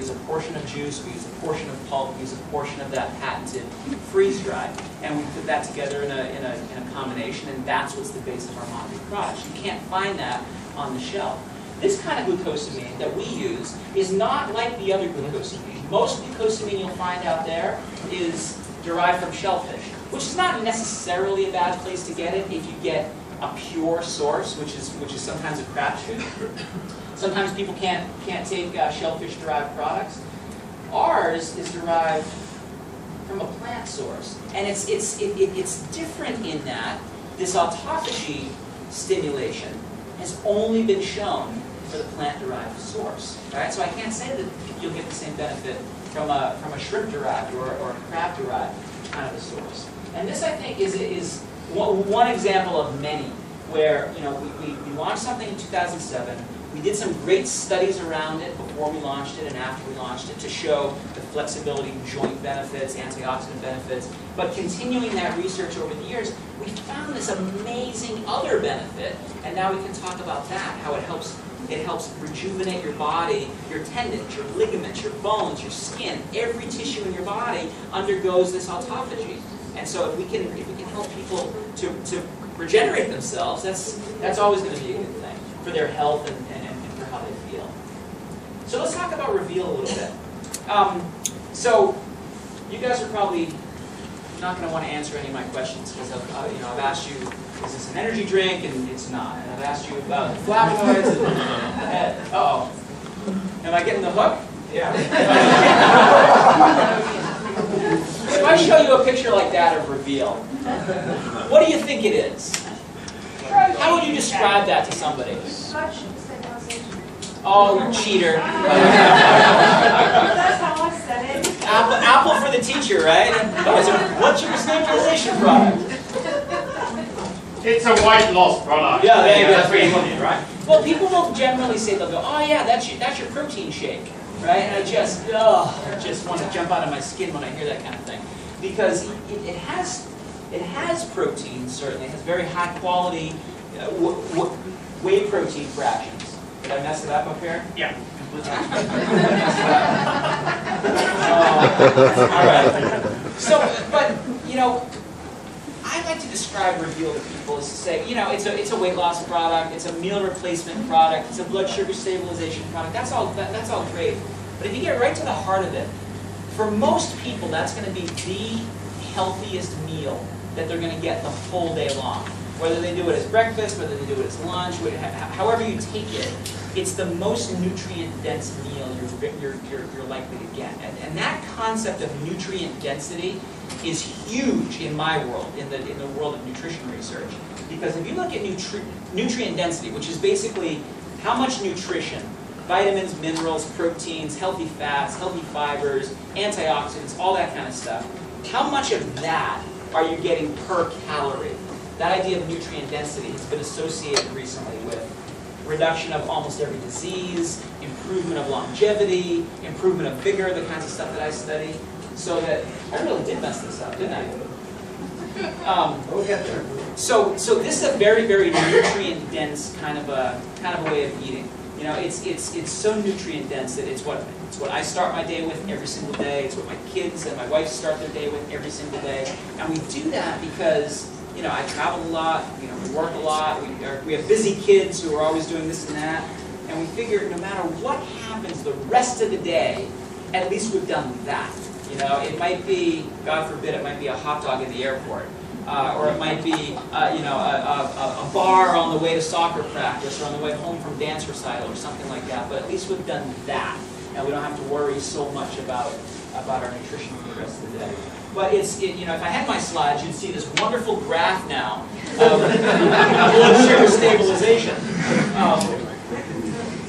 a portion of juice, we use a portion of pulp, we use a portion of that patented freeze-dried, and we put that together in a combination, and that's what's the base of our MonaVie products. You can't find that on the shelf. This kind of glucosamine that we use is not like the other glucosamine. Most glucosamine you'll find out there is derived from shellfish, which is not necessarily a bad place to get it if you get a pure source, which is sometimes a crapshoot. Sometimes people can't take shellfish-derived products. Ours is derived from a plant source, and it's different in that this autophagy stimulation has only been shown for the plant-derived source. Right? So I can't say that you'll get the same benefit from a shrimp-derived or a crab-derived kind of a source. And this, I think, is one example of many where we launched something in 2007. We did some great studies around it before we launched it and after we launched it to show the flexibility, joint benefits, antioxidant benefits. But continuing that research over the years, we found this amazing other benefit, and now we can talk about that, how it helps rejuvenate your body, your tendons, your ligaments, your bones, your skin. Every tissue in your body undergoes this autophagy. And so if we can help people to regenerate themselves, that's always going to be a good thing for their health and for how they feel. So let's talk about Reveal a little bit. So you guys are probably not going to want to answer any of my questions, because I've asked you, is this an energy drink? And it's not. And I've asked you about flavonoids. Uh-oh. Am I getting the hook? Yeah. If I show show you a picture like that of Reveal. What do you think it is? How would you describe that to somebody? Oh, you cheater. That's how I said it. Apple for the teacher, right? Oh, it's a blood sugar stabilization product. It's a weight loss product. Yeah, there you go. That's what you want, right? Well, people will generally say, they'll go, oh yeah, that's your protein shake, right? And I just want to jump out of my skin when I hear that kind of thing. Because it has protein, certainly. It has very high quality whey protein fractions. Did I mess it up up here? Yeah. All right. So, but, you know, I like to describe Reveal to people is to say, you know, it's a weight loss product, it's a meal replacement product, it's a blood sugar stabilization product. That's all great. But if you get right to the heart of it, for most people, that's going to be the healthiest meal that they're going to get the whole day long. Whether they do it as breakfast, whether they do it as lunch, however you take it, it's the most nutrient-dense meal you're likely to get. And that concept of nutrient density is huge in my world, in the world of nutrition research. Because if you look at nutrient density, which is basically how much nutrition, vitamins, minerals, proteins, healthy fats, healthy fibers, antioxidants, all that kind of stuff, how much of that are you getting per calorie? That idea of nutrient density has been associated recently with reduction of almost every disease, improvement of longevity, improvement of vigor, the kinds of stuff that I study. So that, I really did mess this up, didn't I? So this is a very, very nutrient dense kind of a way of eating. You know, it's so nutrient dense that it's what I start my day with every single day. It's what my kids and my wife start their day with every single day. And we do that because, you know, I travel a lot, you know, we work a lot, we have busy kids who are always doing this and that, and we figure no matter what happens the rest of the day, at least we've done that. You know, it might be, God forbid, it might be a hot dog in the airport, or it might be, you know, a bar on the way to soccer practice, or on the way home from dance recital, or something like that. But at least we've done that, and we don't have to worry so much about our nutrition for the rest of the day. But you know, if I had my slides, you'd see this wonderful graph now of blood sugar stabilization.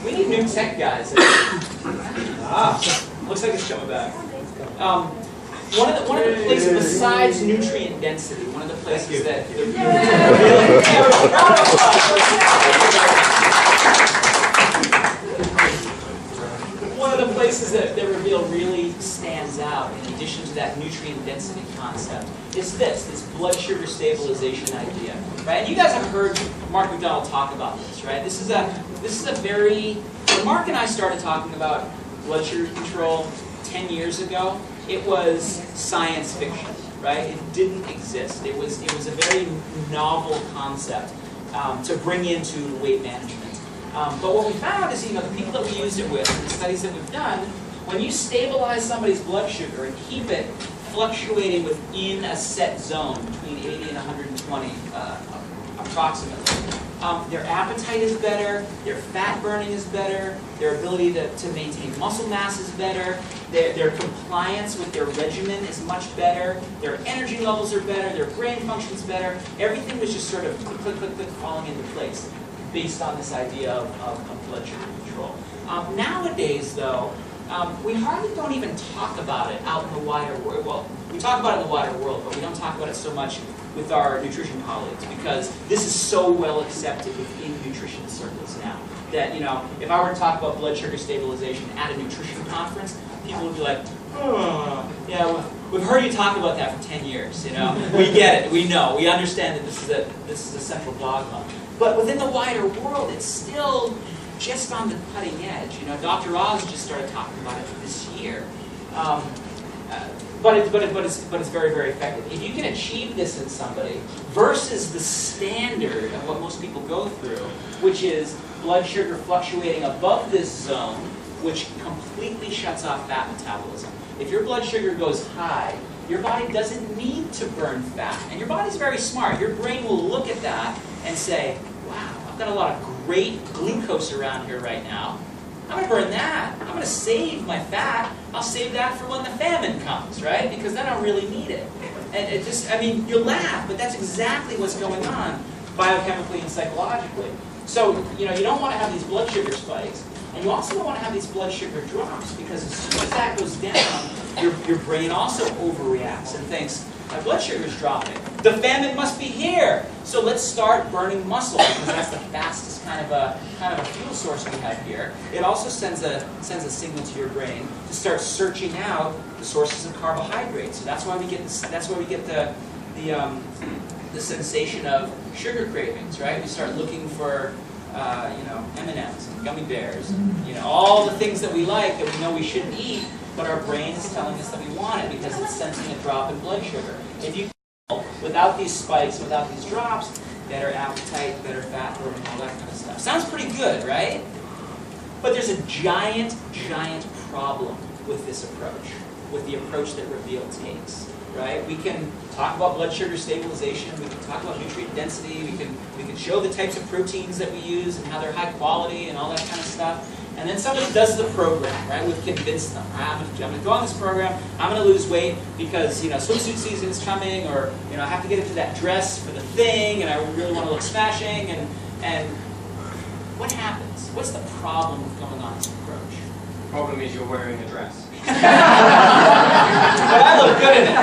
We need new tech guys. Looks like it's coming back. One of the places besides nutrient density, one of the places that one of the places that Reveal really stands out, in addition to that nutrient density concept, is this blood sugar stabilization idea, right? And you guys have heard Mark McDonald talk about this, right? This is a very, when Mark and I started talking about blood sugar control 10 years ago, it was science fiction, right? It didn't exist. It was a very novel concept to bring into weight management. But what we found is, you know, the people that we used it with, and the studies that we've done, when you stabilize somebody's blood sugar and keep it fluctuating within a set zone between 80 and 120 approximately, their appetite is better, their fat burning is better, their ability to maintain muscle mass is better, their compliance with their regimen is much better, their energy levels are better, their brain function's better. Everything was just sort of click, click, click, falling into place based on this idea of blood sugar control. Nowadays, though, we hardly don't even talk about it out in the wider world. Well, we talk about it in the wider world, but we don't talk about it so much with our nutrition colleagues, because this is so well accepted within nutrition circles now that, you know, if I were to talk about blood sugar stabilization at a nutrition conference, people would be like, oh, yeah, we've heard you talk about that for 10 years, you know. We get it, we know, we understand that this is a central dogma. But within the wider world, it's still just on the cutting edge. You know, Dr. Oz just started talking about it this year. But it's very, very effective. If you can achieve this in somebody versus the standard of what most people go through, which is blood sugar fluctuating above this zone, which completely shuts off fat metabolism. If your blood sugar goes high, your body doesn't need to burn fat. And your body's very smart. Your brain will look at that and say, wow, I've got a lot of great glucose around here right now. I'm going to burn that. I'm going to save my fat. I'll save that for when the famine comes, right? Because then I'll really need it. And it just, I mean, you laugh, but that's exactly what's going on biochemically and psychologically. So, you don't want to have these blood sugar spikes, and you also don't want to have these blood sugar drops, because as soon as that goes down, your brain also overreacts and thinks, my blood sugar's dropping. The famine must be here. So let's start burning muscle, because that's the fastest kind of a fuel source we have here. It also sends a signal to your brain to start searching out the sources of carbohydrates. So that's why we get the sensation of sugar cravings, right? We start looking for M&Ms and gummy bears, and, all the things that we like that we know we shouldn't eat, but our brain is telling us that we want it because it's sensing a drop in blood sugar. If you without these spikes, without these drops, better appetite, better fat burning, all that kind of stuff. Sounds pretty good, right? But there's a giant, giant problem with this approach, with the approach that Reveal takes. Right? We can talk about blood sugar stabilization, we can talk about nutrient density, we can show the types of proteins that we use and how they're high quality and all that kind of stuff. And then somebody does the program, right? We've convinced them. I'm going to go on this program, I'm going to lose weight because, swimsuit season is coming, or, I have to get into that dress for the thing, and I really want to look smashing, and what happens? What's the problem with going on this approach? The problem is you're wearing a dress. But I look good in it.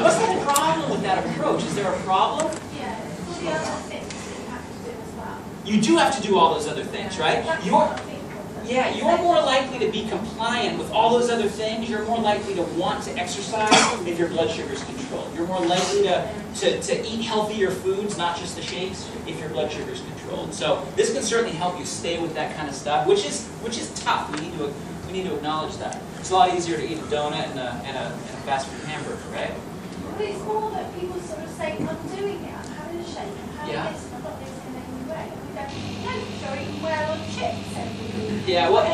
What's the problem with that approach? Is there a problem? Yeah, all the other things that you have to do as well. You do have to do all those other things, right? You're more likely to be compliant with all those other things. You're more likely to want to exercise if your blood sugar is controlled. You're more likely to eat healthier foods, not just the shakes, if your blood sugar is controlled. So this can certainly help you stay with that kind of stuff, which is tough. We need to acknowledge that. It's a lot easier to eat a donut and a fast food hamburger, right? But it's more that people sort of say, I'm doing it, I'm having a shake, I'm having Yeah. this, and I've got this in any way. And we go, no, sure, you can wear on chips every week. Yeah, well,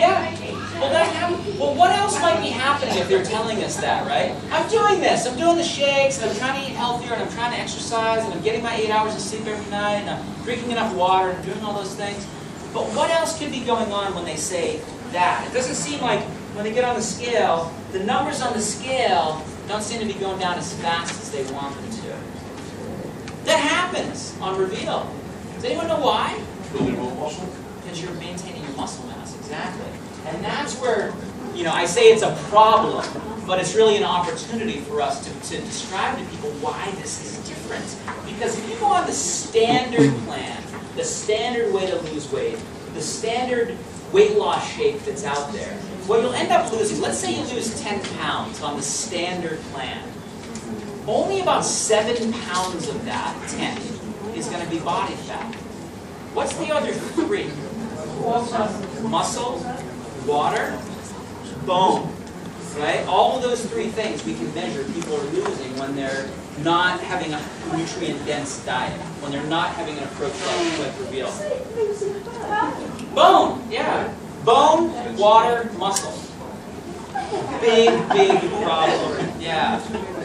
well, what else might be happening if they're telling us that, right? I'm doing this, I'm doing the shakes, and I'm trying to eat healthier, and I'm trying to exercise, and I'm getting my 8 hours of sleep every night, and I'm drinking enough water, and doing all those things. But what else could be going on when they say that? It doesn't seem like when they get on the scale, the numbers on the scale don't seem to be going down as fast as they want them to. That happens on Reveal. Does anyone know why? Because you're maintaining your muscle mass, exactly. And that's where, I say it's a problem, but it's really an opportunity for us to describe to people why this is different. Because if you go on the standard plan, the standard way to lose weight, the standard weight loss shake that's out there, what you'll end up losing, let's say you lose 10 pounds on the standard plan. Only about 7 pounds of that, 10, is going to be body fat. What's the other 3? Muscle, water, bone. Right? All of those 3 things we can measure people are losing when they're not having a nutrient-dense diet, when they're not having an approach like Reveal. Bone, yeah. Bone, water, muscle. Big, big problem. Yeah.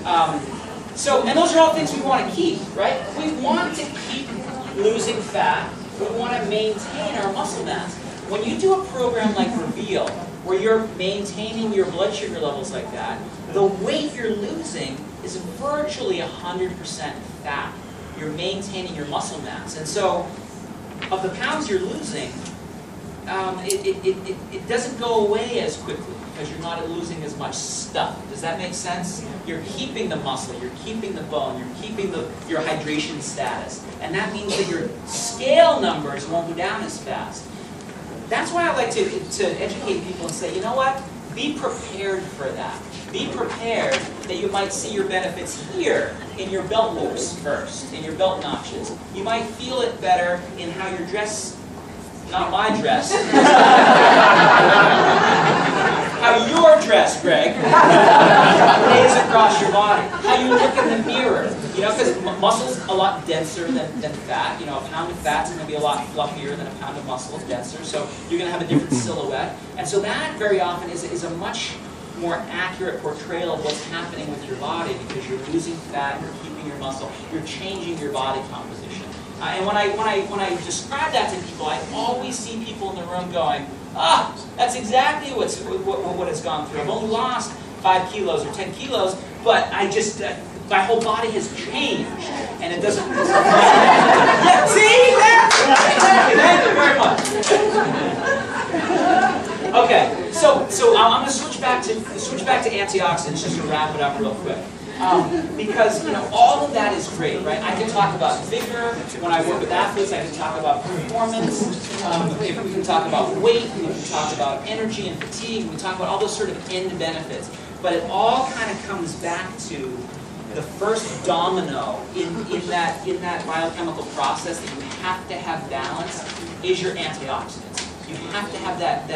And those are all things we want to keep, right? We want to keep losing fat. We want to maintain our muscle mass. When you do a program like Reveal, where you're maintaining your blood sugar levels like that, the weight you're losing is virtually 100% fat. You're maintaining your muscle mass. And so, of the pounds you're losing, it doesn't go away as quickly because you're not losing as much stuff. Does that make sense? You're keeping the muscle, you're keeping the bone, you're keeping your hydration status. And that means that your scale numbers won't go down as fast. That's why I like to educate people and say, you know what? Be prepared for that. Be prepared that you might see your benefits here in your belt loops first, in your belt notches. You might feel it better in how your dress, not my dress, how your dress, Greg, lays across your body. How you look in the mirror. Because muscle's a lot denser than fat. A pound of fat's going to be a lot fluffier than a pound of muscle. It's denser, so you're going to have a different silhouette. And so that, very often, is a much more accurate portrayal of what's happening with your body because you're losing fat, you're keeping your muscle, you're changing your body composition. And when I describe that to people, I always see people in the room going, "Ah, that's exactly what it's gone through. I've only lost 5 kilos or 10 kilos, but I just my whole body has changed, and it doesn't." Yeah, see there? Exactly. Thank you very much. Okay, so I'm going to switch back to antioxidants just to wrap it up real quick. Because all of that is great, right? I can talk about vigor when I work with athletes. I can talk about performance. We can talk about weight. We can talk about energy and fatigue. We can talk about all those sort of end benefits. But it all kind of comes back to the first domino in that biochemical process that you have to have balance is your antioxidants. You have to have that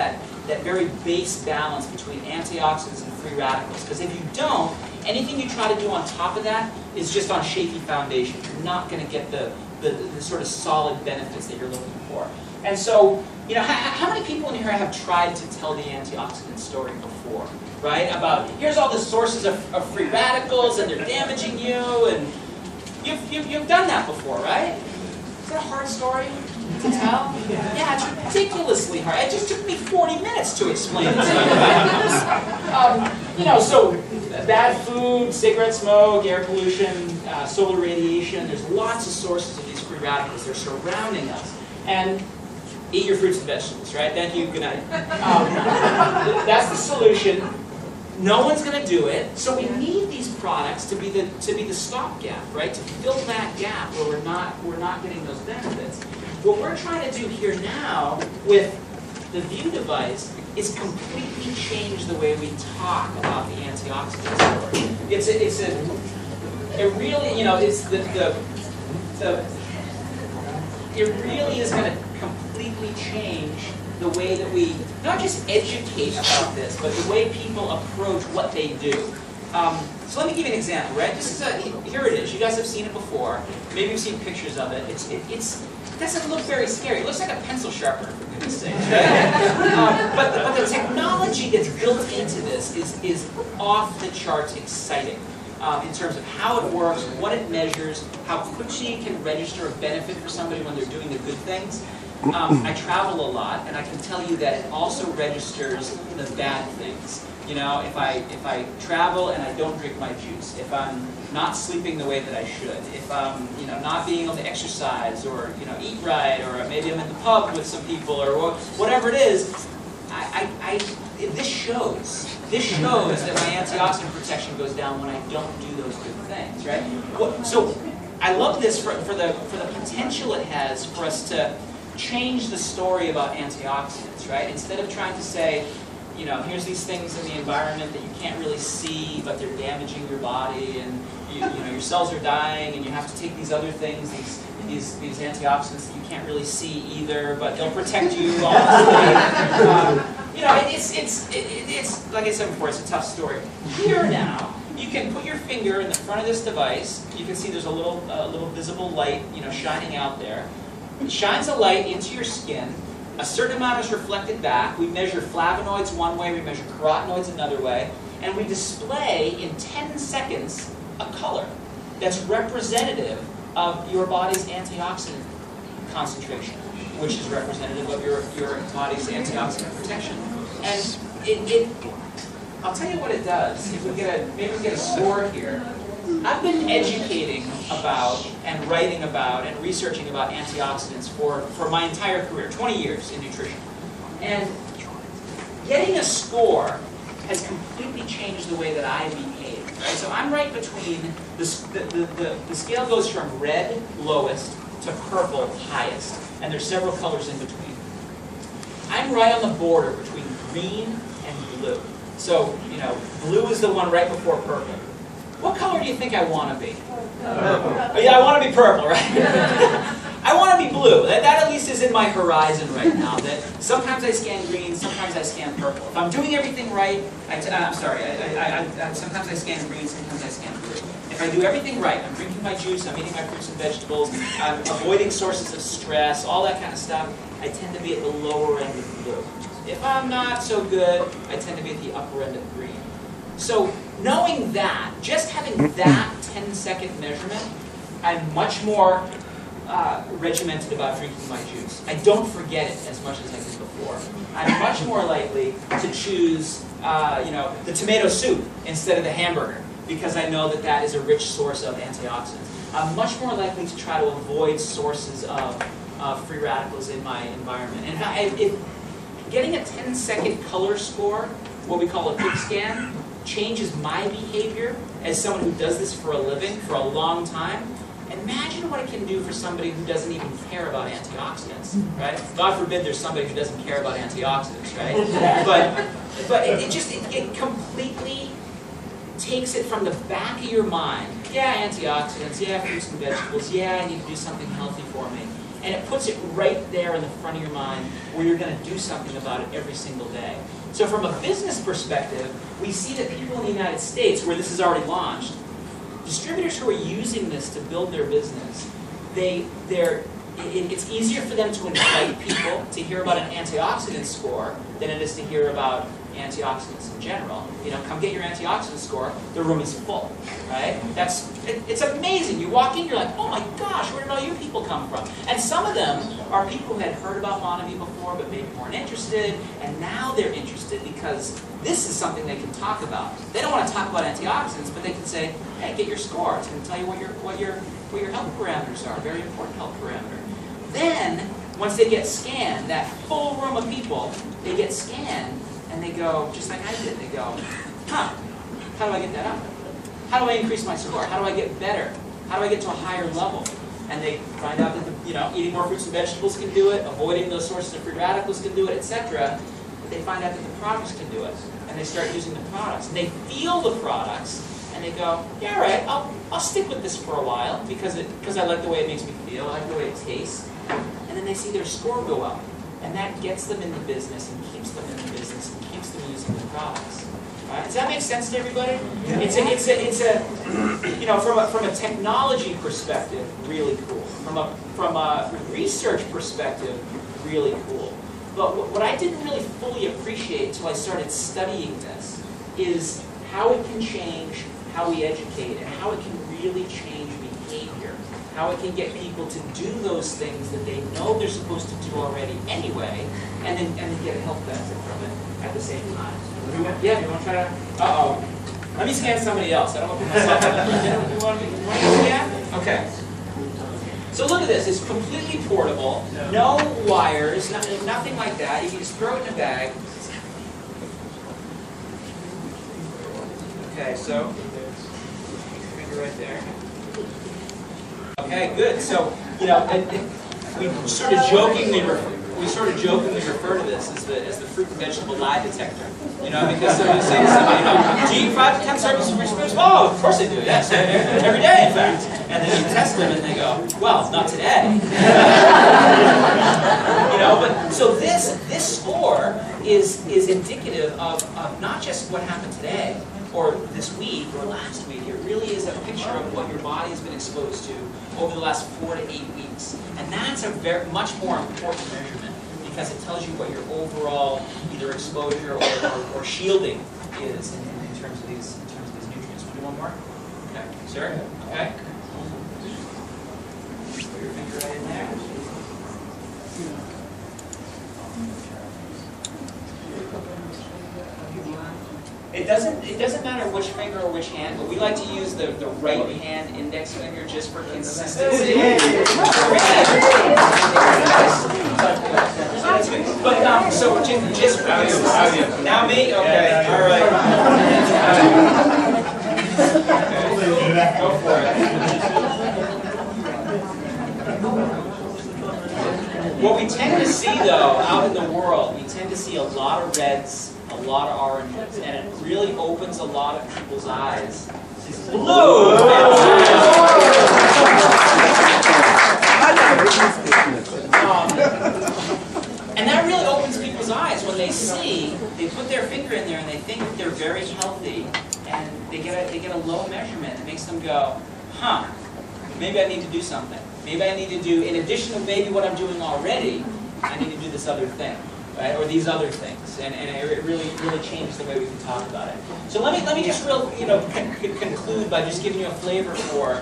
very base balance between antioxidants and free radicals. Because if you don't, anything you try to do on top of that is just on shaky foundation. You're not going to get the sort of solid benefits that you're looking for. And so, how many people in here have tried to tell the antioxidant story before? Right? About here's all the sources of free radicals and they're damaging you, and you've done that before, right? Is that a hard story to tell? Yeah, it's ridiculously hard. It just took me 40 minutes to explain it to you. So bad food, cigarette smoke, air pollution, solar radiation. There's lots of sources of these free radicals. They're surrounding us. And eat your fruits and vegetables, right? Thank you. Good night. That's the solution. No one's going to do it, so we need these products to be the stopgap, right? To fill that gap where we're not getting those benefits. What we're trying to do here now with the VIEW device is completely change the way we talk about the antioxidant story. It really is going to completely change the way that we not just educate about this, but the way people approach what they do. So let me give you an example, right? Here it is. You guys have seen it before. Maybe you've seen pictures of it. It doesn't look very scary. It looks like a pencil sharpener, for goodness sake. Right? But the technology that's built into this is off the charts exciting. In terms of how it works, what it measures, how quickly it can register a benefit for somebody when they're doing the good things. I travel a lot, and I can tell you that it also registers the bad things. If I travel and I don't drink my juice, if I'm not sleeping the way that I should, if I'm not being able to exercise or eat right, or maybe I'm in the pub with some people or whatever it is, this shows that my antioxidant protection goes down when I don't do those good things, right? So I love this for the potential it has for us to change the story about antioxidants, right? Instead of trying to say, here's these things in the environment that you can't really see, but they're damaging your body, and your cells are dying, and you have to take these other things, these antioxidants that you can't really see either, but they'll protect you all the way. It's like I said before, it's a tough story. Here now, you can put your finger in the front of this device. You can see there's a little visible light, shining out there. It shines a light into your skin. A certain amount is reflected back. We measure flavonoids one way, we measure carotenoids another way, and we display in 10 seconds a color that's representative of your body's antioxidant concentration, which is representative of your body's antioxidant protection. And I'll tell you what it does. If maybe we get a score here. I've been educating about and writing about and researching about antioxidants for my entire career, 20 years in nutrition. And getting a score has completely changed the way that I behave. Right? So I'm right between, the scale goes from red, lowest, to purple, highest. And there's several colors in between. I'm right on the border between green and blue. So, blue is the one right before purple. What color do you think I want to be? Purple. Yeah, I want to be purple, right? I want to be blue. That at least is in my horizon right now. That sometimes I scan green, sometimes I scan purple. If I'm doing everything right, sometimes I scan green, sometimes I scan blue. If I do everything right, I'm drinking my juice, I'm eating my fruits and vegetables, I'm avoiding sources of stress, all that kind of stuff, I tend to be at the lower end of blue. If I'm not so good, I tend to be at the upper end of green. So knowing that, just having that 10-second measurement, I'm much more regimented about drinking my juice. I don't forget it as much as I did before. I'm much more likely to choose, the tomato soup instead of the hamburger because I know that that is a rich source of antioxidants. I'm much more likely to try to avoid sources of free radicals in my environment. And if getting a 10-second color score, what we call a quick scan, changes my behavior as someone who does this for a living for a long time, imagine what it can do for somebody who doesn't even care about antioxidants, right? God forbid there's somebody who doesn't care about antioxidants, right? But it completely takes it from the back of your mind. Yeah, antioxidants, yeah, fruits and vegetables, yeah, I need to do something healthy for me. And it puts it right there in the front of your mind where you're going to do something about it every single day. So from a business perspective, we see that people in the United States, where this is already launched, distributors who are using this to build their business, it's easier for them to invite people to hear about an antioxidant score than it is to hear about antioxidants in general. Come get your antioxidant score, the room is full, right? It's amazing. You walk in, you're like, oh my gosh, where did all you people come from? And some of them are people who had heard about MonaVie before, but maybe weren't interested, and now they're interested because this is something they can talk about. They don't want to talk about antioxidants, but they can say, hey, get your score. It's going to tell you what your health parameters are, very important health parameter. Then, once they get scanned, that full room of people, they get scanned, and they go, just like I did, they go, huh, how do I get that up? How do I increase my score? How do I get better? How do I get to a higher level? And they find out that eating more fruits and vegetables can do it, avoiding those sources of free radicals can do it, etc. But they find out that the products can do it, and they start using the products. And they feel the products, and they go, yeah, all right, I'll stick with this for a while because I like the way it makes me feel, I like the way it tastes. And then they see their score go up. And that gets them in the business and keeps them in the business and keeps them using the products. Right? Does that make sense to everybody? Yeah. It's from a technology perspective, really cool. From a research perspective, really cool. But what I didn't really fully appreciate until I started studying this is how it can change how we educate and how it can really change behavior. How it can get people to do those things that they know they're supposed to do already anyway, and then get a health benefit from it at the same time. Yeah, you want to try to? Uh-oh. Let me scan somebody else. I don't want to put myself in that. You want to scan? Okay. So look at this. It's completely portable. No wires, nothing like that. You can just throw it in a bag. Okay, so finger right there. Okay, good. So, we sort of jokingly refer to this as the fruit and vegetable lie detector. Because so you say to somebody, do you eat 5 to 10 servings of fruits and vegetables? Oh, of course I do. Yes, every day, in fact. And then you test them, and they go, well, not today. But so this score is indicative of not just what happened today, or this week, or last week. It really is a picture of what your body has been exposed to over the last 4 to 8 weeks. And that's a much more important measurement because it tells you what your overall either exposure or shielding is in terms of these nutrients. Want to do one more? Okay. Sir? Okay. Put your finger right in there. It doesn't matter which finger or which hand, but we like to use the right hand index finger just for consistency. But so just for consistency. Now me? Okay. All right. Go for it. What we tend to see though out in the world, we tend to see a lot of reds, a lot of oranges, and it really opens a lot of people's eyes. Blue! And that really opens people's eyes when they put their finger in there and they think that they're very healthy, and they get a low measurement. It makes them go, huh, maybe I need to do something. Maybe I need to do, in addition to maybe what I'm doing already, I need to do this other thing. Right, or these other things, and it really changes the way we can talk about it. So let me just conclude by just giving you a flavor for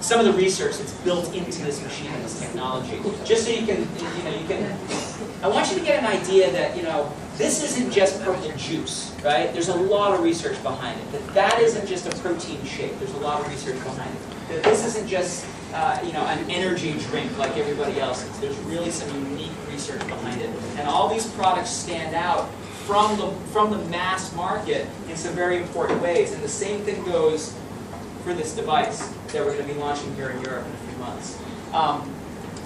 some of the research that's built into this machine and this technology. Just so you can, I want you to get an idea that, this isn't just purple juice, right? There's a lot of research behind it. That isn't just a protein shake. There's a lot of research behind it. That this isn't just, an energy drink like everybody else's. There's really some unique research behind it. And all these products stand out from the mass market in some very important ways. And the same thing goes for this device that we're going to be launching here in Europe in a few months.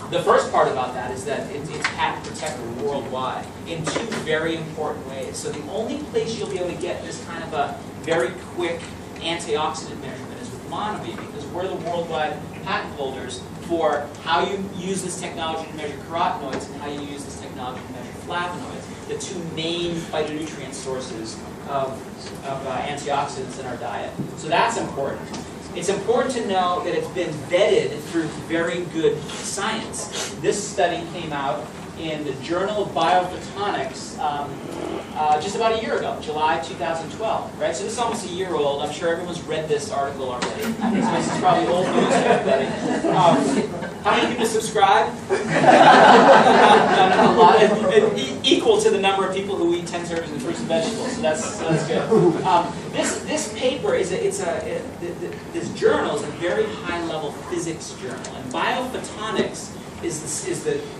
The first part about that is that it's patent protected worldwide in two very important ways. So the only place you'll be able to get this kind of a very quick antioxidant measurement is with MonaVie, because we're the worldwide patent holders for how you use this technology to measure carotenoids and how you use this technology to measure flavonoids, the two main phytonutrient sources of antioxidants in our diet. So that's important. It's important to know that it's been vetted through very good science. This study came out in the Journal of Biophotonics just about a year ago, July 2012, right? So this is almost a year old. I'm sure everyone's read this article already. So this is probably old news to everybody. How many people subscribe? Not a lot. Equal to the number of people who eat 10 servings of fruits and vegetables. So that's good. This paper this journal is a very high-level physics journal, and biophotonics is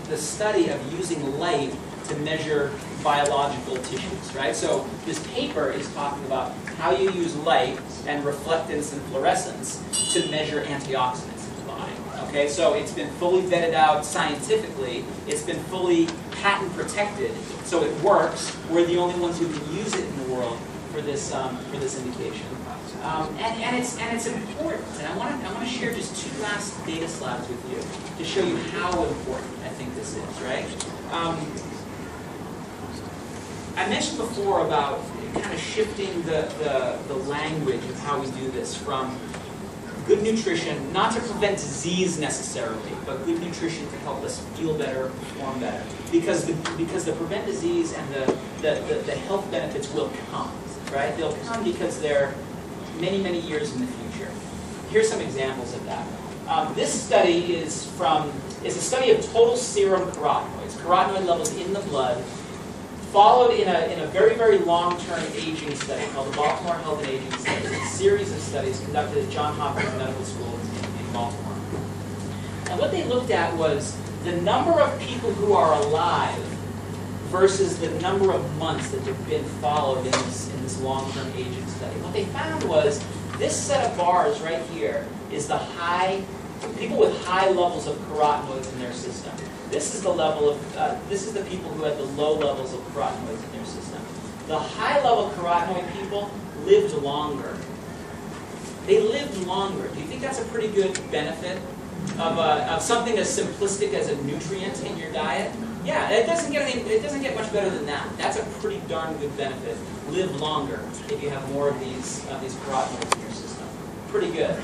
the study of using light to measure biological tissues, right? So this paper is talking about how you use light and reflectance and fluorescence to measure antioxidants in the body. Okay, so it's been fully vetted out scientifically. It's been fully patent protected, so it works. We're the only ones who can use it in the world for this indication. And it's important. And I want to share just two last data slides with you to show you how important I think this is, right? I mentioned before about kind of shifting the language of how we do this from good nutrition, not to prevent disease necessarily, but good nutrition to help us feel better, perform better. Because the prevent disease and the health benefits will come, right? They'll come because they're many, many years in the future. Here's some examples of that. This study is a study of total serum carotenoid levels in the blood, followed in a very, very long-term aging study called the Baltimore Health and Aging Study. It's a series of studies conducted at Johns Hopkins Medical School in Baltimore. And what they looked at was the number of people who are alive versus the number of months that they've been followed in this long-term aging study. What they found was this set of bars right here is people with high levels of carotenoids in their system. This is the level of, this is the people who had the low levels of carotenoids in their system. The high-level carotenoid people lived longer. They lived longer. Do you think that's a pretty good benefit of something as simplistic as a nutrient in your diet? Yeah, it doesn't get much better than that. That's a pretty darn good benefit. Live longer if you have more of these carotenoids in your system. Pretty good.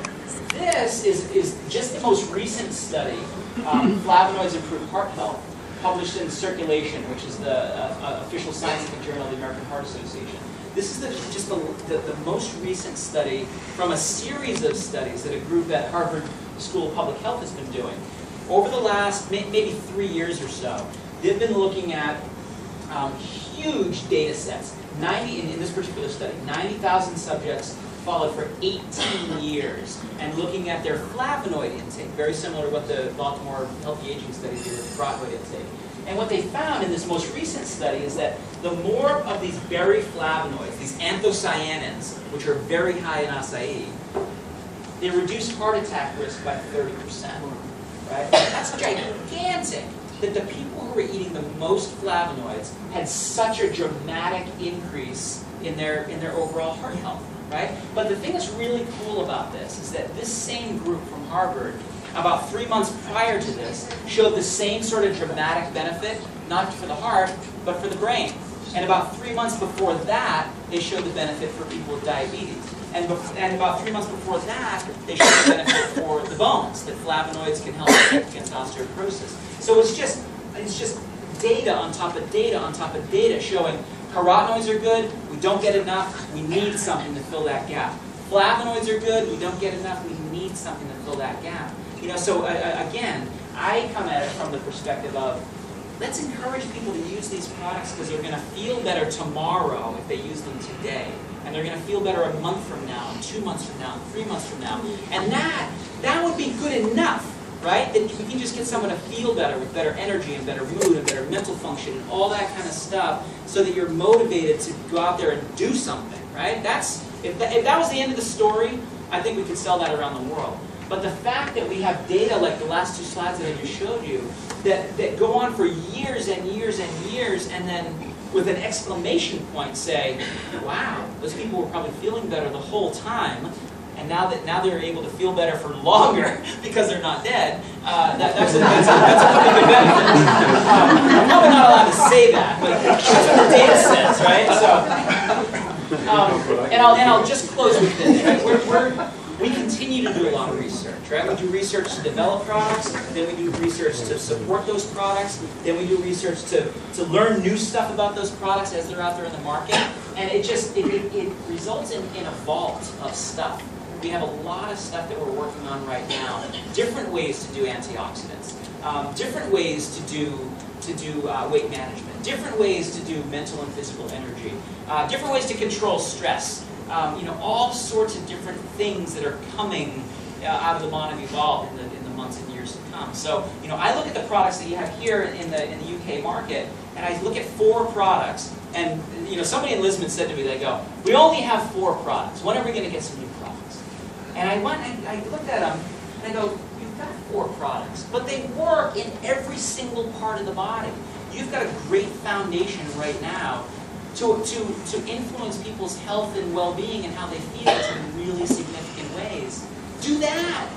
This is just the most recent study, Flavonoids Improve Heart Health, published in Circulation, which is the official scientific journal of the American Heart Association. This is just the most recent study from a series of studies that a group at Harvard School of Public Health has been doing. Over the last maybe 3 years or so, they've been looking at huge data sets. In this particular study, 90,000 subjects followed for 18 years and looking at their flavonoid intake, very similar to what the Baltimore Healthy Aging Study did with carotenoid intake. And what they found in this most recent study is that the more of these berry flavonoids, these anthocyanins, which are very high in acai, they reduce heart attack risk by 30%. Right? That's gigantic. That the people who were eating the most flavonoids had such a dramatic increase in their overall heart health. Right? But the thing that's really cool about this is that this same group from Harvard, about 3 months prior to this, showed the same sort of dramatic benefit, not for the heart, but for the brain. And about 3 months before that, they showed the benefit for people with diabetes. And about 3 months before that, they showed the benefit for the bones, that flavonoids can help against osteoporosis. So it's just data on top of data on top of data showing carotenoids are good, we don't get enough, we need something to fill that gap. Flavonoids are good, we don't get enough, we need something to fill that gap. You know, so again, I come at it from the perspective of, let's encourage people to use these products because they're going to feel better tomorrow if they use them today. And they're going to feel better a month from now, 2 months from now, 3 months from now. And that would be good enough, right? That if we can just get someone to feel better with better energy and better mood and better mental function and all that kind of stuff so that you're motivated to go out there and do something, right? If that was the end of the story, I think we could sell that around the world. But the fact that we have data like the last 2 slides that I just showed you that go on for years and years and years and then with an exclamation point say, wow, those people were probably feeling better the whole time, and now they're able to feel better for longer because they're not dead, that's a pretty good benefit. I'm probably not allowed to say that, but that's what the data says, right? So, and I'll just close with this, right? We continue to do a lot of research, right? We do research to develop products, then we do research to support those products, then we do research to learn new stuff about those products as they're out there in the market, and it results in a vault of stuff. We have a lot of stuff that we're working on right now, different ways to do antioxidants, different ways to do weight management, different ways to do mental and physical energy, different ways to control stress. You know, all sorts of different things that are coming out of the MonaVie vault in the months and years to come. So, you know, I look at the products that you have here in the UK market, and I look at 4 products. And you know, somebody in Lisbon said to me, they go, "We only have 4 products. When are we going to get some new products?" And I looked at them, and I go, "You've got 4 products, but they work in every single part of the body. You've got a great foundation right now." To influence people's health and well-being and how they feel in really significant ways. Do that.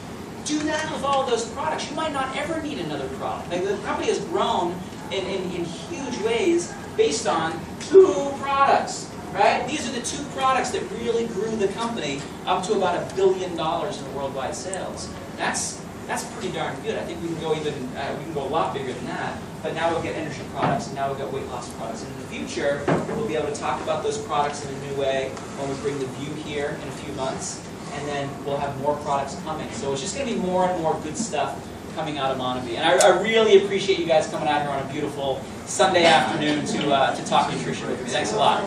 Do that with all of those products. You might not ever need another product. Like, the company has grown in huge ways based on 2 products, right? These are the 2 products that really grew the company up to about $1 billion in worldwide sales. That's pretty darn good. I think we can go a lot bigger than that. But now we'll get energy products, and now we've got weight loss products. And in the future, we'll be able to talk about those products in a new way when we bring the VIEW here in a few months, and then we'll have more products coming. So it's just going to be more and more good stuff coming out of MonaVie. And I really appreciate you guys coming out here on a beautiful Sunday afternoon to talk nutrition with me. Thanks a lot.